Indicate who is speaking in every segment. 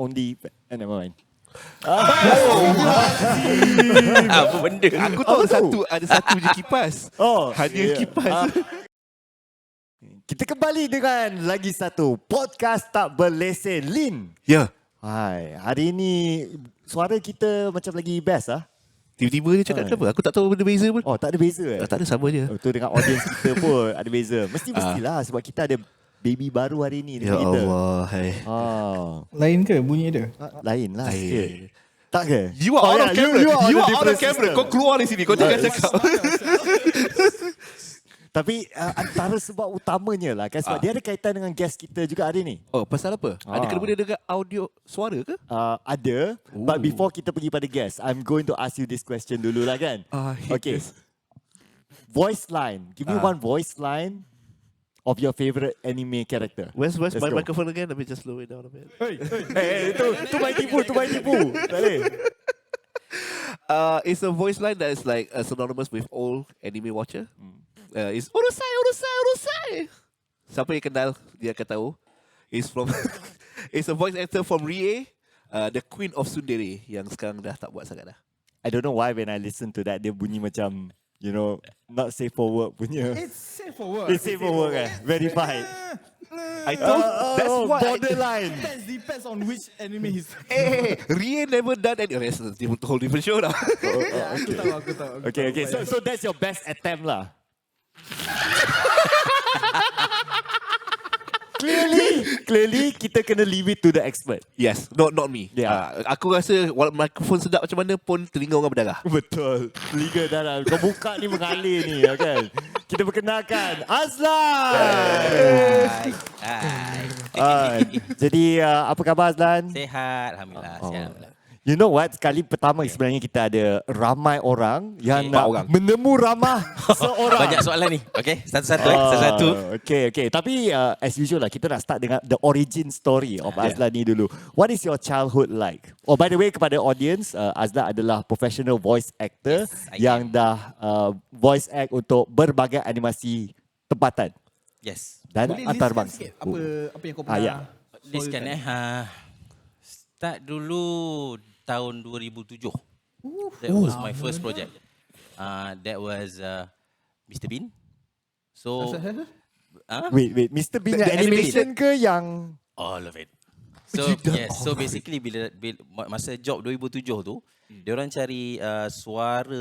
Speaker 1: only... never mind.
Speaker 2: Apa benda?
Speaker 3: Aku tahu ada satu je kipas. Hanya kipas.
Speaker 1: Kita kembali dengan lagi satu podcast tak berlesen Lin.
Speaker 3: Ya.
Speaker 1: Hai, hari ni suara kita macam lagi best ah.
Speaker 3: Tiba-tiba dia cakap kenapa? Aku tak tahu benda beza pun.
Speaker 1: Oh, tak ada beza
Speaker 3: Tak ada, sama je.
Speaker 1: Tu dengan audience kita pun ada beza. Mestilah sebab kita ada baby baru hari ni
Speaker 3: Ya
Speaker 1: dengan kita.
Speaker 3: Allah, hai.
Speaker 4: Lain ke bunyi dia?
Speaker 1: Lain lah sikit. Tak ke?
Speaker 3: You are out of camera. You are out of camera.
Speaker 1: system.
Speaker 3: Kau keluar dari sini. Kau jangan cakap.
Speaker 1: Tapi antara sebab utamanya lah kan sebab dia ada kaitan dengan guest kita juga hari ni.
Speaker 3: Oh, pasal apa? Ada kena-mena dengan audio suara ke?
Speaker 1: Ada. But before kita pergi pada guest, I'm going to ask you this question dulu lah kan. Okay. Voice line. Give me one voice line of your favorite anime character.
Speaker 3: Where's
Speaker 1: Let's
Speaker 3: my
Speaker 1: go.
Speaker 3: microphone again? Let me just slow it down a bit.
Speaker 1: Tu main tipu. Tak boleh.
Speaker 3: It's a voice line that is like synonymous with all anime watcher. It's Urusai. Siapa yang kenal dia akan tahu. It's a voice actor from Rie, the Queen of Tsundere yang sekarang dah tak buat sangat dah.
Speaker 1: I don't know why when I listen to that dia bunyi macam not safe for work punya.
Speaker 4: It's safe for work.
Speaker 1: It's safe for work Verified.
Speaker 3: I told that's why
Speaker 1: borderline.
Speaker 4: Depends on which anime he's.
Speaker 3: Hey, Rie never done any. That's a whole different show now.
Speaker 4: Aku tahu.
Speaker 1: Okay. So that's your best attempt lah. Clearly kita kena leave it to the expert.
Speaker 3: Yes, not me.
Speaker 1: Yeah.
Speaker 3: Aku rasa walau mikrofon sedap macam mana pun telinga orang berdarah.
Speaker 1: Betul. Liga darah. Kau buka ni mengalir ni kan. Kita perkenalkan Azlan.
Speaker 2: Hai.
Speaker 1: Jadi apa khabar Azlan?
Speaker 2: Sehat, alhamdulillah. Sihat.
Speaker 1: You know what? Kali pertama sebenarnya kita ada ramai orang yang nak
Speaker 3: orang.
Speaker 1: menemu ramah seorang.
Speaker 2: Banyak soalan ni. Okay, satu-satu.
Speaker 1: Okay. Tapi as usual lah, kita nak start dengan the origin story of Azlan ni dulu. What is your childhood like? Oh, by the way, kepada audience, Azlan adalah professional voice actor yang dah voice act untuk berbagai animasi tempatan
Speaker 2: Yes.
Speaker 1: dan
Speaker 4: Boleh list
Speaker 1: antarabangsa.
Speaker 4: sikit apa yang kau pernah?
Speaker 1: Ya.
Speaker 2: Listkan start dulu tahun 2007. That was my first project. That was Mr. Bean. So,
Speaker 1: Wait, Mr. Bean
Speaker 3: The
Speaker 1: yang animation ke yang...
Speaker 2: all of it. So yes, so basically bila masa job 2007 tu, dia orang cari suara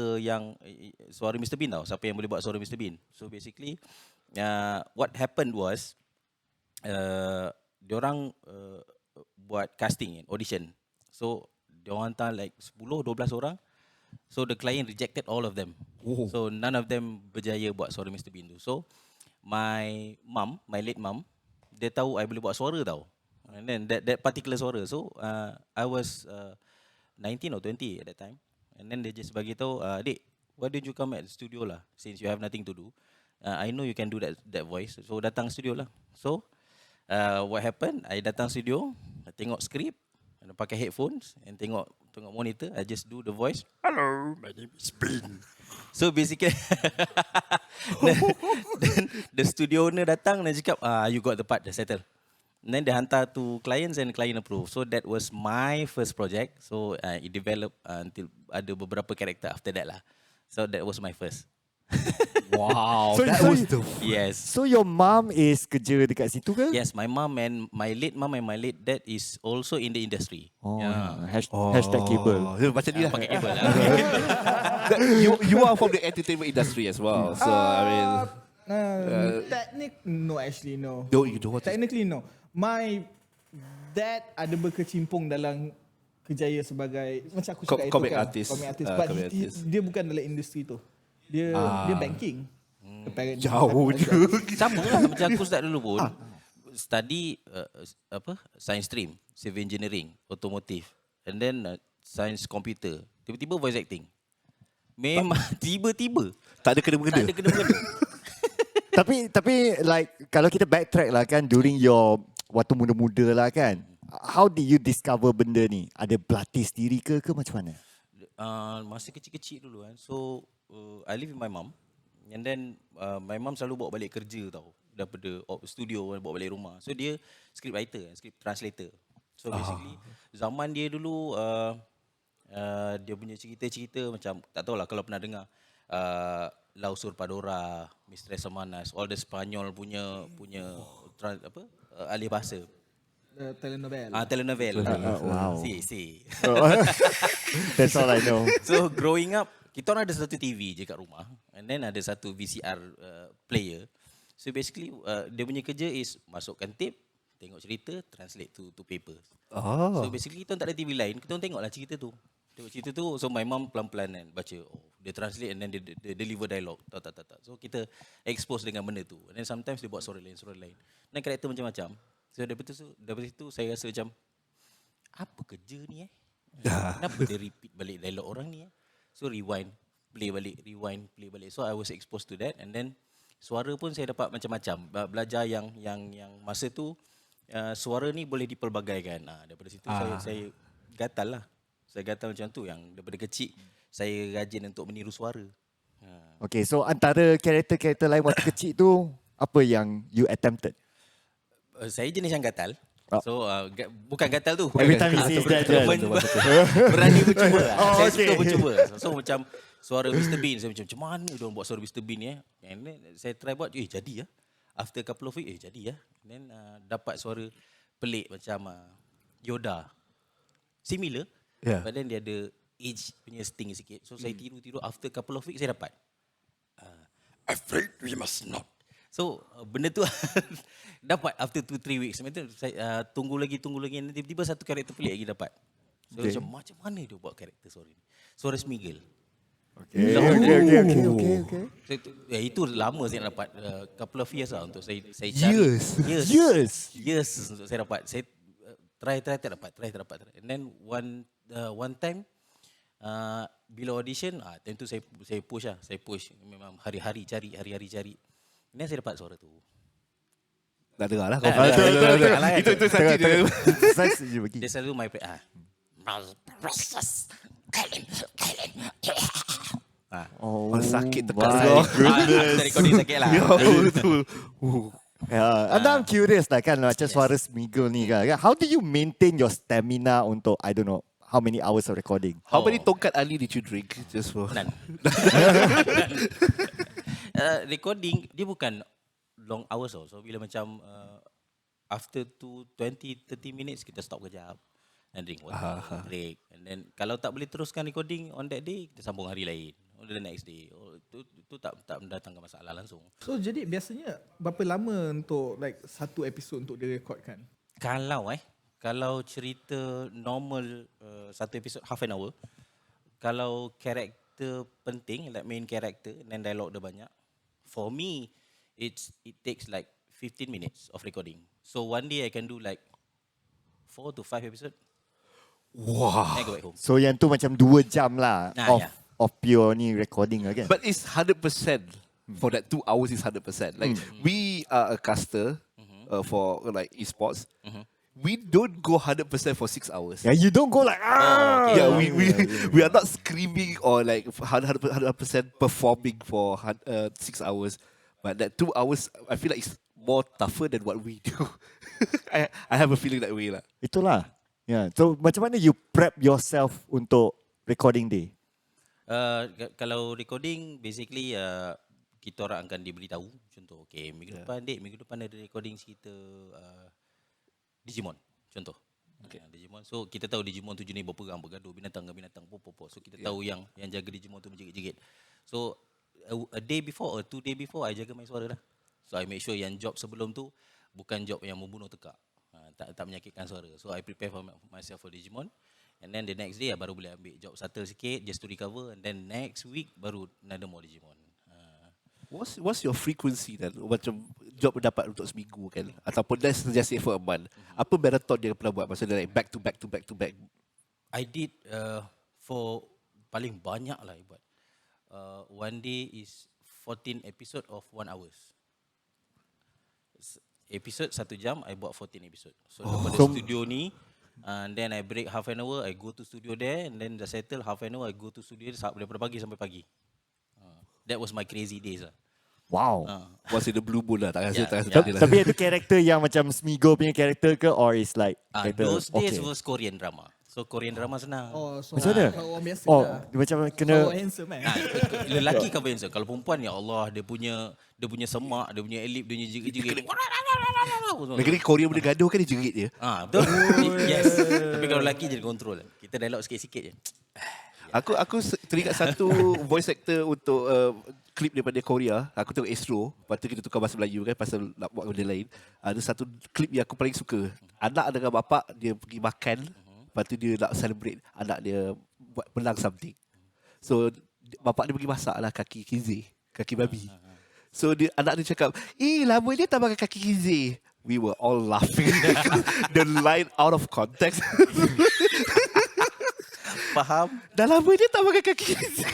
Speaker 2: Mr. Bean tau. Siapa yang boleh buat suara Mr. Bean. So basically what happened was dia orang buat casting, audition. So dia orang hantar like 10-12 orang. So the client rejected all of them. So none of them berjaya buat suara Mr. Bean tu. So my late mum, dia tahu I boleh buat suara tau. And then that particular suara. So I was 19 or 20 at that time. And then they just bagi tahu, "Dik, why don't you come at the studio lah, since you have nothing to do. I know you can do that voice. So datang studio lah." So what happened? I datang studio, I tengok skrip, pakai headphones and tengok monitor. I just do the voice. "Hello, my name is Bean." So basically, then the studio owner datang dan cakap, "You got the part, dah settle." And then they hantar to clients and client approve. So that was my first project. So it developed until ada beberapa karakter after that lah. So that was my first.
Speaker 3: Wow,
Speaker 1: So-
Speaker 3: that
Speaker 1: so-
Speaker 3: was the
Speaker 2: Yes.
Speaker 1: So your mom is kerja dekat situ ke?
Speaker 2: Yes, my mom and my late dad is also in the industry.
Speaker 1: Oh,
Speaker 2: Yeah.
Speaker 1: Hashtag cable.
Speaker 3: Macam ni lah.
Speaker 2: Pakai cable lah.
Speaker 3: You are from the entertainment industry as well. So I mean,
Speaker 4: Actually no.
Speaker 3: you don't want to.
Speaker 4: Technically no. My dad ada berkecimpung dalam kerjaya sebagai macam aku cakap
Speaker 3: Comic
Speaker 4: itu kan,
Speaker 3: artist.
Speaker 4: comic artist. But
Speaker 3: Comic artist.
Speaker 4: dia bukan dalam industri tu. Dia banking. Apparently.
Speaker 3: Jauh je.
Speaker 2: Sama lah macam aku start dulu pun. Study science stream, civil engineering, automotive, and then science computer. Tiba-tiba voice acting. Memang tiba-tiba.
Speaker 3: Tak ada kena-mengena.
Speaker 2: Tak ada kena-mengena.
Speaker 1: Tapi like kalau kita backtrack lah kan during your waktu muda-muda lah kan. How did you discover benda ni? Ada berlatih sendiri ke macam mana?
Speaker 2: Masa kecil-kecil dulu kan. So I live with my mum. And then my mum selalu bawa balik kerja tau. Daripada studio bawa balik rumah. So dia script writer, script translator. So basically zaman dia dulu dia punya cerita-cerita macam tak tahulah kalau pernah dengar La Usurpadora, Mistress Semanas, all the Spanyol punya alih bahasa.
Speaker 4: Telenovela.
Speaker 2: Telenovela.
Speaker 1: Wow.
Speaker 2: Si.
Speaker 1: That's all I know.
Speaker 2: So growing up, kita orang ada satu TV je kat rumah and then ada satu VCR player. So basically dia punya kerja is masukkan tape, tengok cerita, translate to paper. So basically kita orang tak ada TV lain, kita orang tengoklah cerita tu. Tengok cerita tu, so my mom pelan-pelan kan baca. Dia translate and then dia deliver dialogue. Tak. So kita expose dengan benda tu. And then sometimes dia buat suara lain. Dan karakter macam-macam. So daripada itu saya rasa macam apa kerja ni Kenapa dia repeat balik dialog orang ni So rewind, play balik. So I was exposed to that and then suara pun saya dapat macam-macam. Belajar yang masa tu suara ni boleh dipelbagaikan. Daripada situ saya gatal lah. Saya gatal macam tu yang daripada kecil saya rajin untuk meniru suara.
Speaker 1: Okay, so antara karakter-karakter lain waktu kecil tu, apa yang you attempted?
Speaker 2: Saya jenis yang gatal. So bukan gatal tu.
Speaker 1: Every time he says that,
Speaker 2: berani bercuba lah.
Speaker 1: Oh,
Speaker 2: Saya
Speaker 1: okay.
Speaker 2: suka bercuba. So macam suara Mr. Bean, saya macam mana dia orang buat suara Mr. Bean And then saya try buat, jadi After a couple of weeks, jadi then dapat suara pelik macam Yoda. Similar.
Speaker 3: Yeah.
Speaker 2: But then dia ada age punya sting sikit. So saya tiru. After a couple of weeks saya dapat. Afraid we must not. So benda tu dapat after 2-3 weeks. Macam tu saya tunggu lagi and tiba-tiba satu karakter pelik lagi dapat. So macam mana dia buat karakter suara ni? Suara Smiggle.
Speaker 1: Okay.
Speaker 2: So, itu lama saya nak dapat couple of years lah untuk saya cari. Years untuk saya dapat. Saya try tak dapat. And then one time bila audition time tu saya push lah. Saya push memang hari-hari cari. Dan saya dapat suara tu.
Speaker 3: Nak dengar lah.
Speaker 2: Itu
Speaker 3: saja dia.
Speaker 2: Dia selalu my
Speaker 3: sakit tekan
Speaker 2: After recording sakit lah.
Speaker 3: betul.
Speaker 1: And I'm curious lah kan macam suara Smiggle ni kan. How do you maintain your stamina untuk I don't know how many hours of recording?
Speaker 3: How many tongkat Ali did you drink just for?
Speaker 2: None. Recording dia bukan long hours tau. So bila macam after 20-30 minutes kita stop kejap and drink water, break. And then kalau tak boleh teruskan recording on that day, kita sambung hari lain. On the next day. Itu tak mendatangkan masalah langsung.
Speaker 4: So jadi biasanya berapa lama untuk like satu episod untuk direkodkan?
Speaker 2: Kalau cerita normal satu episod half an hour. Kalau karakter penting like main character dan dialog dia banyak. For me it takes like 15 minutes of recording. So one day I can do like 4 to 5 episode.
Speaker 3: Wow.
Speaker 2: Then I go back home.
Speaker 1: So yang tu macam 2 jam lah of pure ni recording again.
Speaker 3: But it's 100% for that 2 hours is 100%. Like we are a caster for like esports. We don't go 100% for 6 hours.
Speaker 1: Yeah, you don't go like
Speaker 3: Yeah, we are not screaming or like 100% performing for 6 hours. But that 2 hours, I feel like it's more tougher than what we do. I have a feeling that way lah.
Speaker 1: Itulah. Yeah. So macam mana you prep yourself untuk recording day?
Speaker 2: Kalau recording basically kita orang akan diberitahu. Contoh, minggu depan ada recording cerita Digimon. Contoh. Digimon. So kita tahu Digimon tu jenis berperang, bergaduh, binatang dengan binatang, So kita tahu yang jaga Digimon tu menjerit-jerit. So a day before or 2 days before I jaga my suara lah. So I make sure yang job sebelum tu bukan job yang membunuh tekak. Tak menyakitkan suara. So I prepare for myself for Digimon. And then the next day I baru boleh ambil job subtle sikit just to recover. And then next week baru another more Digimon.
Speaker 3: What's your frequency then? Macam job dapat untuk seminggu kan? Ataupun let's just say for a month. Apa marathon yang pernah buat? Maksudnya like back to back.
Speaker 2: I did for paling banyak lah I buat. One day is 14 episode of 1 hours. Episode 1 jam, I buat 14 episode. So daripada studio ni, and then I break half an hour, I go to studio there, and then dah settle half an hour, I go to studio daripada pagi sampai pagi. That was my crazy days lah.
Speaker 1: Wow.
Speaker 3: Was in the blue moon lah. Tak rasa,
Speaker 2: Yeah,
Speaker 3: tak rasa
Speaker 2: yeah.
Speaker 3: tak ada lah.
Speaker 1: Tapi itu karakter yang macam Smeagol punya karakter ke, or is like karakter?
Speaker 2: Those days was Korean drama. So Korean drama senang.
Speaker 4: Oh, so
Speaker 1: Macam mana?
Speaker 4: kalau orang biasa
Speaker 1: Oh,
Speaker 4: lah.
Speaker 1: dia macam
Speaker 4: Kalau
Speaker 1: kena.
Speaker 4: handsome kan.
Speaker 2: Lelaki kan handsome. Kalau perempuan ya Allah dia punya semak, dia punya elip, dia punya jerit-jerit.
Speaker 3: Negeri Korea boleh gaduh kan dia jerit dia.
Speaker 2: Betul. Yes. Tapi kalau lelaki jadi kontrol. Kita dialog sikit-sikit je.
Speaker 3: Aku teringat satu voice actor untuk klip daripada Korea. Aku tengok Astro. Lepas tu kita tukar bahasa Melayu kan pasal nak buat benda lain. Ada satu klip yang aku paling suka. Anak dengan bapak dia pergi makan. Lepas tu dia nak celebrate anak dia buat menang something. So bapak dia pergi masak lah kaki kizi, kaki babi. So anak dia cakap, lama dia tak makan kaki kizi. We were all laughing. The line out of context.
Speaker 2: Faham?
Speaker 3: Dah lama dia tak makan kaki kizi.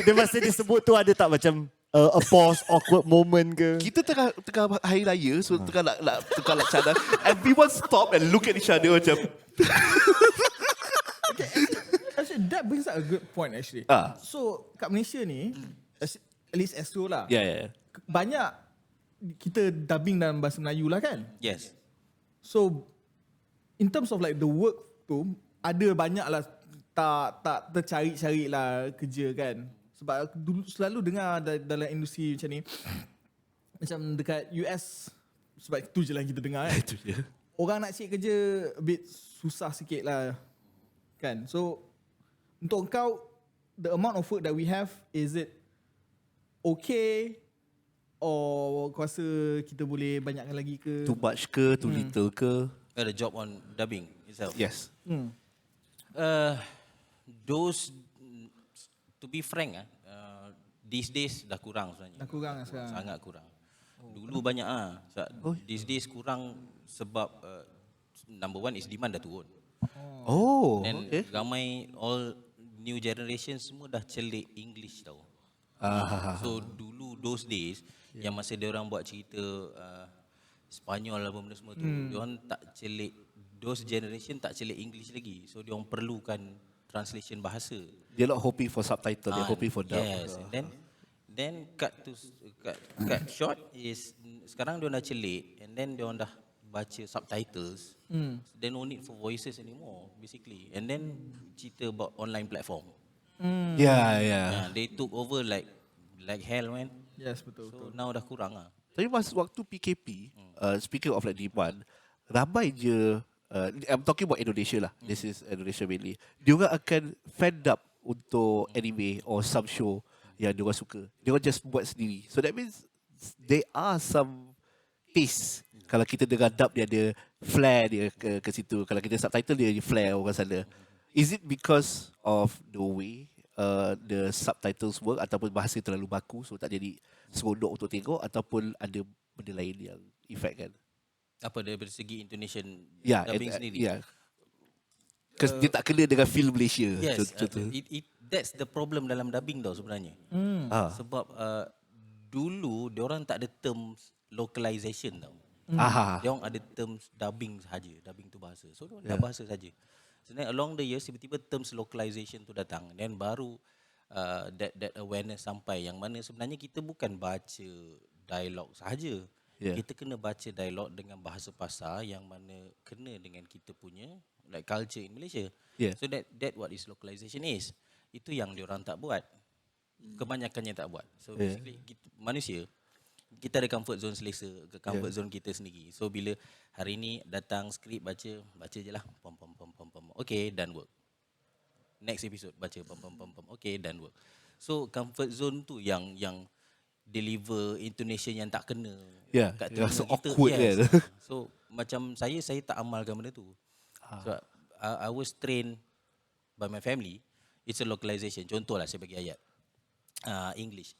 Speaker 1: Dia masa dia sebut tu ada tak macam a pause, awkward moment ke?
Speaker 3: Kita tengah hari raya, so tengah nak tukar laksana. Everyone stop and look at each other macam.
Speaker 4: Actually, that brings up a good point actually. So, kat Malaysia ni, at least Astro lah.
Speaker 3: Yeah.
Speaker 4: Banyak kita dubbing dalam bahasa Melayu lah kan?
Speaker 2: Yes.
Speaker 4: So, in terms of like the work tu, ada banyak lah tak tercari-cari lah kerja kan. Sebab aku dulu selalu dengar dalam industri macam ni, macam dekat US, sebab itu je lah kita dengar kan.
Speaker 3: Itu dia.
Speaker 4: Orang nak cari kerja a bit susah sikit lah kan. So, untuk kau, the amount of work that we have, is it okay? Or kau rasa kita boleh banyakkan lagi ke?
Speaker 3: Too much ke, too little ke?
Speaker 2: Got a job on dubbing itself.
Speaker 3: Yes.
Speaker 2: Those, to be frank, these days dah kurang sebenarnya.
Speaker 4: Dah kurang lah sekarang.
Speaker 2: Sangat kurang. Dulu banyak These days kurang sebab number one is demand dah turun.
Speaker 3: Oh,
Speaker 2: And
Speaker 3: okay.
Speaker 2: ramai all new generation semua dah celik English tau. So dulu those days yang masa dia orang buat cerita Spanyol apa benda semua tu, dia orang tak celik, those generation tak celik English lagi. So dia orang perlukan translation bahasa.
Speaker 3: They're not hoping for subtitle, they're hoping for dub.
Speaker 2: Yes. And then cut short is sekarang dia orang dah celik and then dia orang dah baca subtitles. Then no need for voices anymore basically. And then cerita about online platform.
Speaker 3: Yeah.
Speaker 2: They took over like hell man.
Speaker 4: Yes, betul.
Speaker 2: So now dah kurang lah.
Speaker 3: Tapi waktu PKP, speaking of like demand, ramai je, I'm talking about Indonesia lah. This is Indonesia mainly. Diorang akan fan up untuk anime or some show yang diorang suka. Diorang just buat sendiri. So that means there are some taste. Kalau kita dengar dub dia ada flair dia ke situ. Kalau kita subtitle dia ada flair orang sana. Is it because of the way the subtitles work ataupun bahasa terlalu baku so tak jadi seronok untuk tengok ataupun ada benda lain yang effect kan?
Speaker 2: Apa dari segi Indonesian
Speaker 3: Yeah,
Speaker 2: dubbing sendiri?
Speaker 3: Yeah. Because dia tak kena dengan film Malaysia.
Speaker 2: Yes,
Speaker 3: Contoh.
Speaker 2: that's the problem dalam dubbing tau sebenarnya. Sebab dulu diorang tak ada terms localization tau. Diorang ada terms dubbing sahaja, dubbing tu bahasa. So diorang dah bahasa saja. Sebenarnya along the years tiba-tiba terms localization tu datang dan baru that awareness sampai yang mana sebenarnya kita bukan baca dialog sahaja. Kita kena baca dialog dengan bahasa pasar yang mana kena dengan kita punya like culture in Malaysia. So that what is localization is. Itu yang diorang tak buat. Kebanyakannya tak buat. So basically manusia kita ada comfort zone selesa, comfort zone kita sendiri. So bila hari ni datang skrip baca je lah. Pom. Okay, done work. Next episode baca pom. Okay, done work. So comfort zone tu yang deliver intonation yang tak kena. Kat telinga
Speaker 3: so
Speaker 2: kita.
Speaker 3: awkward kan.
Speaker 2: So macam saya tak amalkan benda tu. So I was trained by my family. It's a localization. Contohlah saya bagi ayat. English.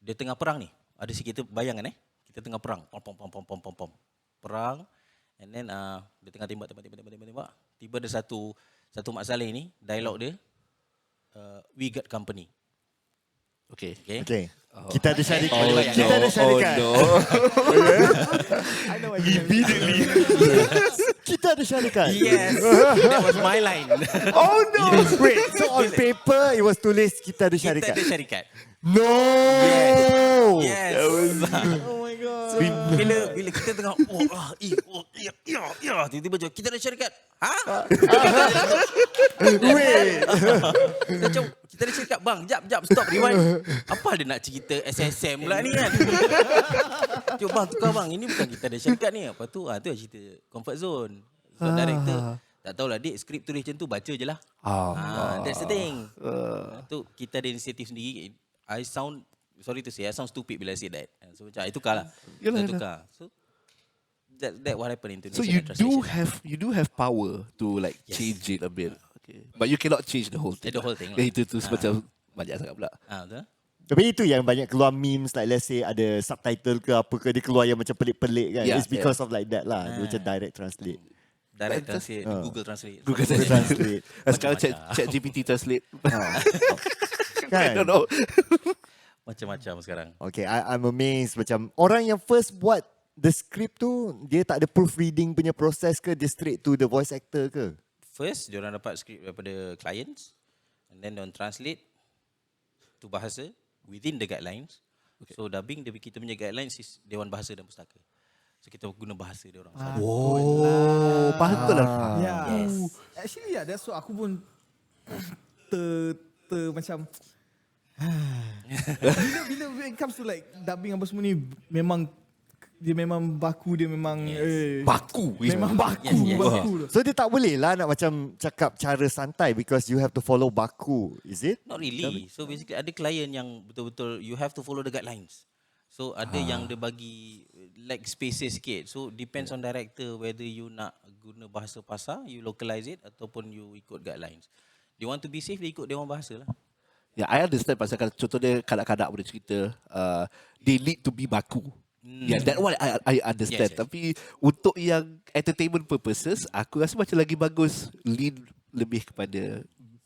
Speaker 2: Dia tengah perang ni. Ada si kita bayangkan kita tengah perang. Pom. Perang. And then dia tengah tembak. Tiba ada satu Mak Saleh ni, dialog dia, we got company. Okay.
Speaker 1: Kita ada syarikat.
Speaker 3: Oh,
Speaker 1: Kita ada syarikat.
Speaker 3: no.
Speaker 4: I know what you mean.
Speaker 3: Immediately.
Speaker 1: Kita ada syarikat.
Speaker 2: Yes. That was my line.
Speaker 1: Oh no. Wait, so on paper it was tulis kita ada
Speaker 2: Kita
Speaker 1: syarikat.
Speaker 2: ada syarikat.
Speaker 1: No.
Speaker 2: Yes.
Speaker 4: Oh my god.
Speaker 2: So, bila kita tengah tiba-tiba jawab, kita ada syarikat. Ha?
Speaker 1: Wait.
Speaker 2: Kita macam, kita ada syarikat bang. Jap, stop, rewind. Apa dia nak cerita SSM pula ni kan? Cuk bang, tukar bang. Ini bukan kita ada syarikat ni. Apa tu? Tu lah cerita comfort zone. So director, tak tahulah dik, skrip tulis macam tu, baca je lah. That's the thing. Tu kita ada inisiatif sendiri. I sound stupid bila I say that. So macam, I tukar lah.
Speaker 3: Yalah,
Speaker 2: Saya tukar. So that what happened in
Speaker 3: So you do have power to like change it a bit. Okay. But you cannot change the whole thing.
Speaker 2: The whole thing
Speaker 3: Lah.
Speaker 2: lah.
Speaker 3: Itu semacam banyak sangat pula.
Speaker 2: Betul?
Speaker 1: Tapi itu yang banyak keluar memes, like let's say ada subtitle ke apa ke, dia keluar yang macam pelik-pelik kan.
Speaker 3: Yeah,
Speaker 1: It's because of like that lah. Dia macam direct translate.
Speaker 2: Direct translate, Google Translate.
Speaker 3: Google
Speaker 1: Translate.
Speaker 3: Sekarang chat GPT translate. I
Speaker 1: Kan?
Speaker 3: don't know.
Speaker 2: Macam-macam sekarang.
Speaker 1: Okay, I'm amazed. Macam orang yang first buat the script tu, dia tak ada proofreading punya proses ke? Dia straight to the voice actor ke?
Speaker 2: First, diorang dapat skrip daripada clients, and then diorang translate to bahasa within the guidelines. Okay. So dubbing, kita punya guidelines is Dewan Bahasa dan Pustaka. So kita guna bahasa diorang.
Speaker 3: Oh, patut lah.
Speaker 4: Yeah.
Speaker 2: Yes.
Speaker 4: Actually, yeah, that's what aku pun macam bila it comes to like dubbing apa semua ni, memang baku, dia memang
Speaker 3: Baku.
Speaker 4: memang baku,
Speaker 2: Yes.
Speaker 4: baku tu.
Speaker 1: So dia tak boleh lah nak macam cakap cara santai because you have to follow baku. Is it?
Speaker 2: Not really. So basically ada klien yang betul-betul you have to follow the guidelines. So ada yang dia bagi like spaces sikit. So depends on director whether you nak guna bahasa pasar, you localize it ataupun you ikut guidelines. They want to be safe, dia ikut Dewan Bahasa lah.
Speaker 3: Yeah, I understand pasal contohnya kanak-kanak boleh cerita they need to be baku. Yeah, that one I understand.
Speaker 2: Yes.
Speaker 3: Tapi untuk yang entertainment purposes, aku rasa macam lagi bagus lean lebih kepada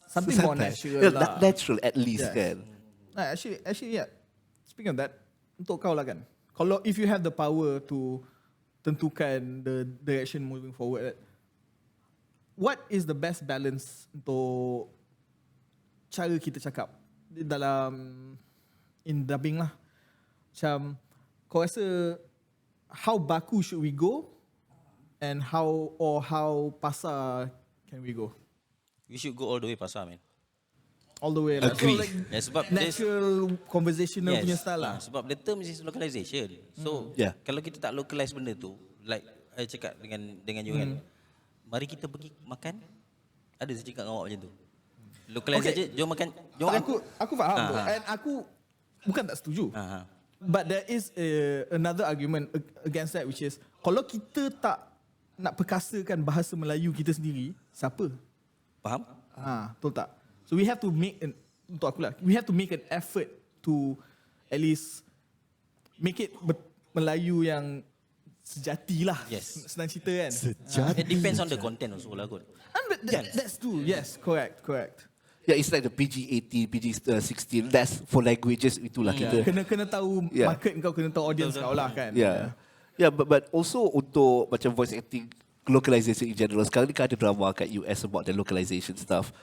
Speaker 4: Something more
Speaker 3: santai.
Speaker 4: natural
Speaker 3: Yeah,
Speaker 4: lah.
Speaker 3: natural at least
Speaker 4: Yes.
Speaker 3: kan.
Speaker 4: Actually, yeah. Speaking of that, untuk kau lah kan, kalau if you have the power to tentukan the direction moving forward, what is the best balance untuk cara kita cakap dalam in dubbing lah? Macam kau rasa how baku should we go and how pasar can we go?
Speaker 2: We should go all the way pasar, man.
Speaker 4: All the way lah.
Speaker 3: Agree.
Speaker 4: So like
Speaker 2: Yeah, sebab
Speaker 4: natural conversational punya style lah.
Speaker 2: Sebab the term is localization. So
Speaker 3: Yeah.
Speaker 2: kalau kita tak localize benda tu, like I cakap dengan you kan, mari kita pergi makan. Ada saya cakap dengan awak macam tu. Localize saja, jom makan. Jom makan.
Speaker 4: Aku faham tu. And aku bukan tak setuju. But there is another argument against that, which is kalau kita tak nak perkasakan bahasa Melayu kita sendiri, siapa?
Speaker 2: Faham?
Speaker 4: Betul tak? So we have to make untuk aku lah, we have to make an effort to at least make it Melayu yang sejati lah.
Speaker 2: Yes.
Speaker 4: Senang cerita kan?
Speaker 2: It depends on the content also lah kot.
Speaker 4: That's true. Yes, correct.
Speaker 3: Yeah, it's like the PG-18, PG-16. That's for languages itulah kita.
Speaker 4: Kena tahu
Speaker 3: Yeah.
Speaker 4: market kau, kena tahu audience kau lah kan.
Speaker 3: Yeah, but also untuk macam voice acting localization in general. Sekarang ni kan ada drama kat US about the localization stuff.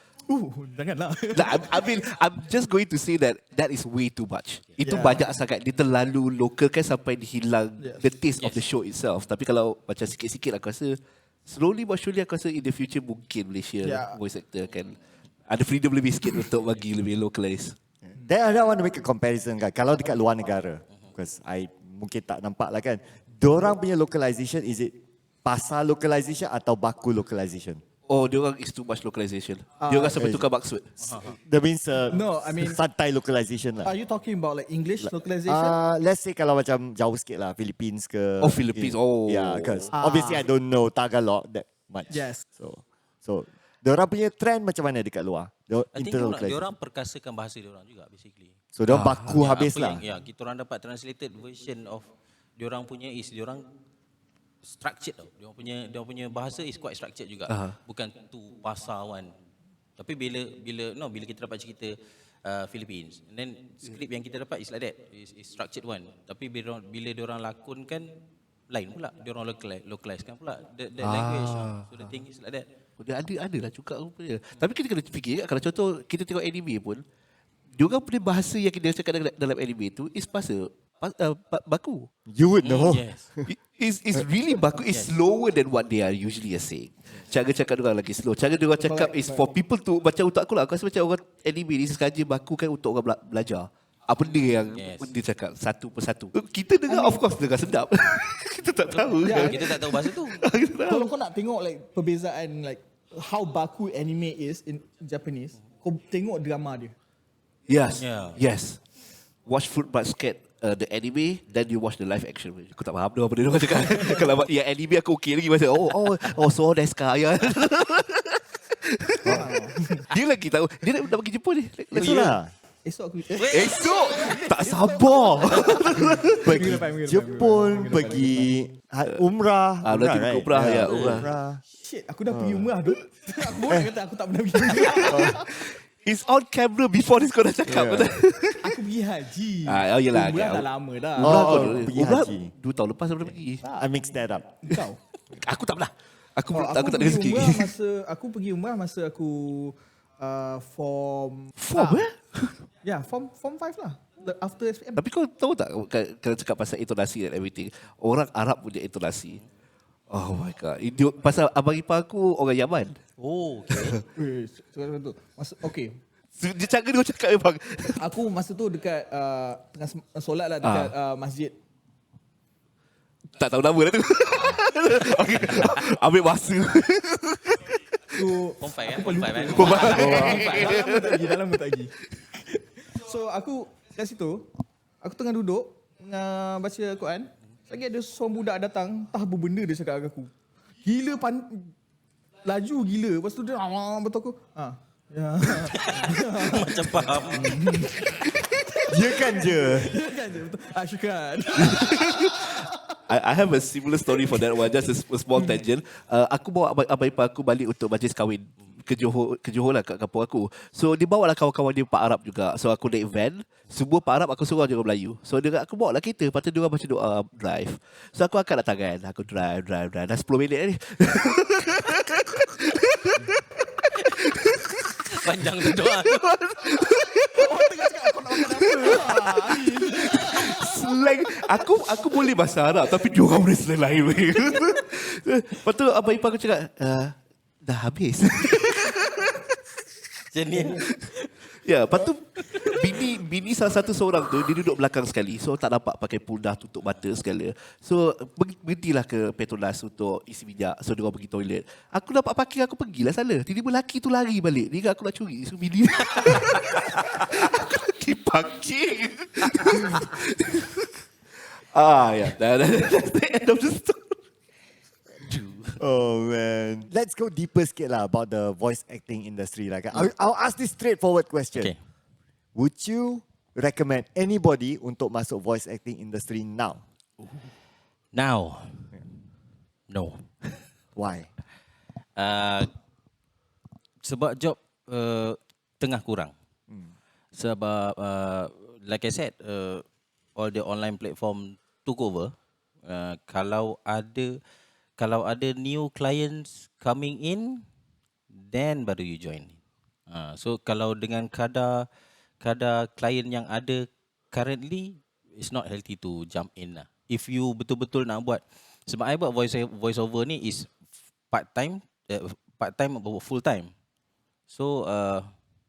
Speaker 4: Janganlah.
Speaker 3: I mean, I'm just going to say that is way too much. Itu banyak sangat. Dia terlalu local kan sampai hilang the taste of the show itself. Tapi kalau macam sikit-sikit aku rasa slowly but surely aku rasa in the future mungkin Malaysia voice actor kan ada freedom lebih sikit untuk bagi lebih localize.
Speaker 1: Then I want to make a comparison kan. Kalau dekat luar negara, because I mungkin tak nampak lah kan. Diorang punya localization, is it pasar localization atau baku localization?
Speaker 3: Oh, diorang is too much localization. Diorang sampai tukar maksud.
Speaker 1: That means
Speaker 4: No, I mean-
Speaker 1: santai localization lah.
Speaker 4: Are you talking about like English localization?
Speaker 1: Let's say kalau macam jauh sikit lah, Philippines ke.
Speaker 3: Oh, Philippines. Oh.
Speaker 1: Yeah, because obviously I don't know Tagalog that much.
Speaker 4: Yes.
Speaker 1: So diorang punya trend macam mana dekat luar?
Speaker 2: I think diorang perkasakan bahasa diorang juga basically.
Speaker 1: So diorang baku habis
Speaker 2: Apa
Speaker 1: lah.
Speaker 2: kita orang dapat translated version of diorang punya is diorang structured tau. Diorang punya bahasa is quite structured juga. Bukan tu pasawan. Tapi bila kita dapat cerita Philippines, and then skrip yang kita dapat is like that, is structured one. Tapi bila diorang lakonkan lain pula. Dia orang localize kan pula the language. So the thing is like that.
Speaker 3: Dia ada lah juga rupanya. Tapi kita kena fikir kalau contoh kita tengok anime pun, diorang punya bahasa yang kita cakap dalam anime tu is bahasa baku.
Speaker 1: You would know.
Speaker 2: Yes.
Speaker 3: It's really baku. It's slower than what they are usually saying. Cara cakap diorang lagi slow. Cara diorang cakap is for people to, macam untuk aku lah, aku rasa macam orang anime ni sengaja baku kan untuk orang belajar. Apa dia yang dia cakap satu persatu. Kita dengar of course dengar sedap. Kita tak tahu.
Speaker 2: Kita tak tahu bahasa tu.
Speaker 4: Kalau kau nak tengok like perbezaan like how baku anime is in Japanese, kau tengok drama dia.
Speaker 3: Yes.
Speaker 2: Yeah.
Speaker 3: Yes. Watch Fruit Basket the anime, then you watch the live action. Aku tak faham dia apa dia orang cakap. Kalau yang anime aku okey lagi macam so desu ka ya. Dia lagi tahu. Dia nak pergi Jepun ni.
Speaker 1: Itulah.
Speaker 4: Esok aku
Speaker 3: Esok tak sabar.
Speaker 1: Pergi Jepun, pergi umrah.
Speaker 3: Nanti pergi umrah, ya, umrah.
Speaker 4: Shit, aku dah pergi umrah tu. Aku baru nak kata aku tak pernah pergi umrah.
Speaker 3: It's on camera before this kau dah cakap.
Speaker 4: Aku pergi haji.
Speaker 3: Yelah.
Speaker 4: Umrah dah lama dah.
Speaker 3: Umrah kau
Speaker 1: pergi
Speaker 3: umrah
Speaker 1: haji.
Speaker 3: 2 tahun lepas aku dah pergi.
Speaker 1: I mix that up.
Speaker 4: Kau.
Speaker 3: Aku tak pernah. Aku tak ada
Speaker 4: pergi
Speaker 3: rezeki.
Speaker 4: Aku pergi umrah masa aku form form 5 lah. After SPM.
Speaker 3: Tapi kau tahu tak kalau cakap pasal intonasi and everything, orang Arab punya intonasi. Oh my god. Pasal abang ipar aku orang Yaman.
Speaker 2: Oh, okay.
Speaker 4: Sekarang tu. Okay.
Speaker 3: Dia cakap dia cakap memang.
Speaker 4: Aku masa tu dekat tengah solat lah dekat masjid.
Speaker 3: Tak tahu nama lah tu. Okay. Ambil masa.
Speaker 4: So,
Speaker 2: Form 5
Speaker 4: aku
Speaker 2: Form 5
Speaker 4: lupa.
Speaker 2: kan?
Speaker 4: Form 5. Dalam tak pergi. So aku kat situ, aku tengah duduk baca Quran. Lagi ada seorang budak datang, entah apa benda dia cakap dengan aku. Gila laju gila. Lepas tu dia betul aku. Ya.
Speaker 2: Macam faham.
Speaker 1: Dia kan je.
Speaker 4: Kan je betul. Syukran.
Speaker 3: I have a similar story for that one. Just a small tangent. Aku bawa abang ipar aku balik untuk majlis kahwin ke Johor lah kat kampung aku. So dia bawa lah kawan-kawan dia Pak Arab juga. So aku naik van. Semua Pak Arab aku suruh orang Melayu. So aku bawa lah kereta. Lepas tu dia orang baca doa drive. So aku angkat lah tangan. Aku drive. Dah 10 minit ni.
Speaker 2: Panjang tu doa tu.
Speaker 4: Orang tengah cakap aku nak makan apa.
Speaker 3: Slang. Aku boleh bahasa Arab tapi dia orang boleh slang lain. Lepas tu abang ipar aku cakap, dah habis.
Speaker 2: Macam ni.
Speaker 3: Ya, lepas tu bini salah satu seorang tu dia duduk belakang sekali. So tak dapat pakai pundah tutup mata segala. So berhentilah ke Petronas untuk isi minyak. So dia orang pergi toilet. Aku dapat parking, aku pergilah sana. Tiba-tiba lelaki tu lari balik. Dia kata aku nak curi. So bini aku lagi parking. That's the end of the story.
Speaker 1: Oh man. Let's go deeper sikit lah about the voice acting industry. Like I'll ask this straightforward question.
Speaker 2: Okay.
Speaker 1: Would you recommend anybody untuk masuk voice acting industry now?
Speaker 2: Now. No.
Speaker 1: Why?
Speaker 2: Sebab job tengah kurang. Sebab like I said, all the online platform took over. Kalau ada new clients coming in, then baru you join. So kalau dengan kadar klien yang ada currently, it's not healthy to jump in lah. If you betul-betul nak buat, sebab I buat voice over ni is part time full time. So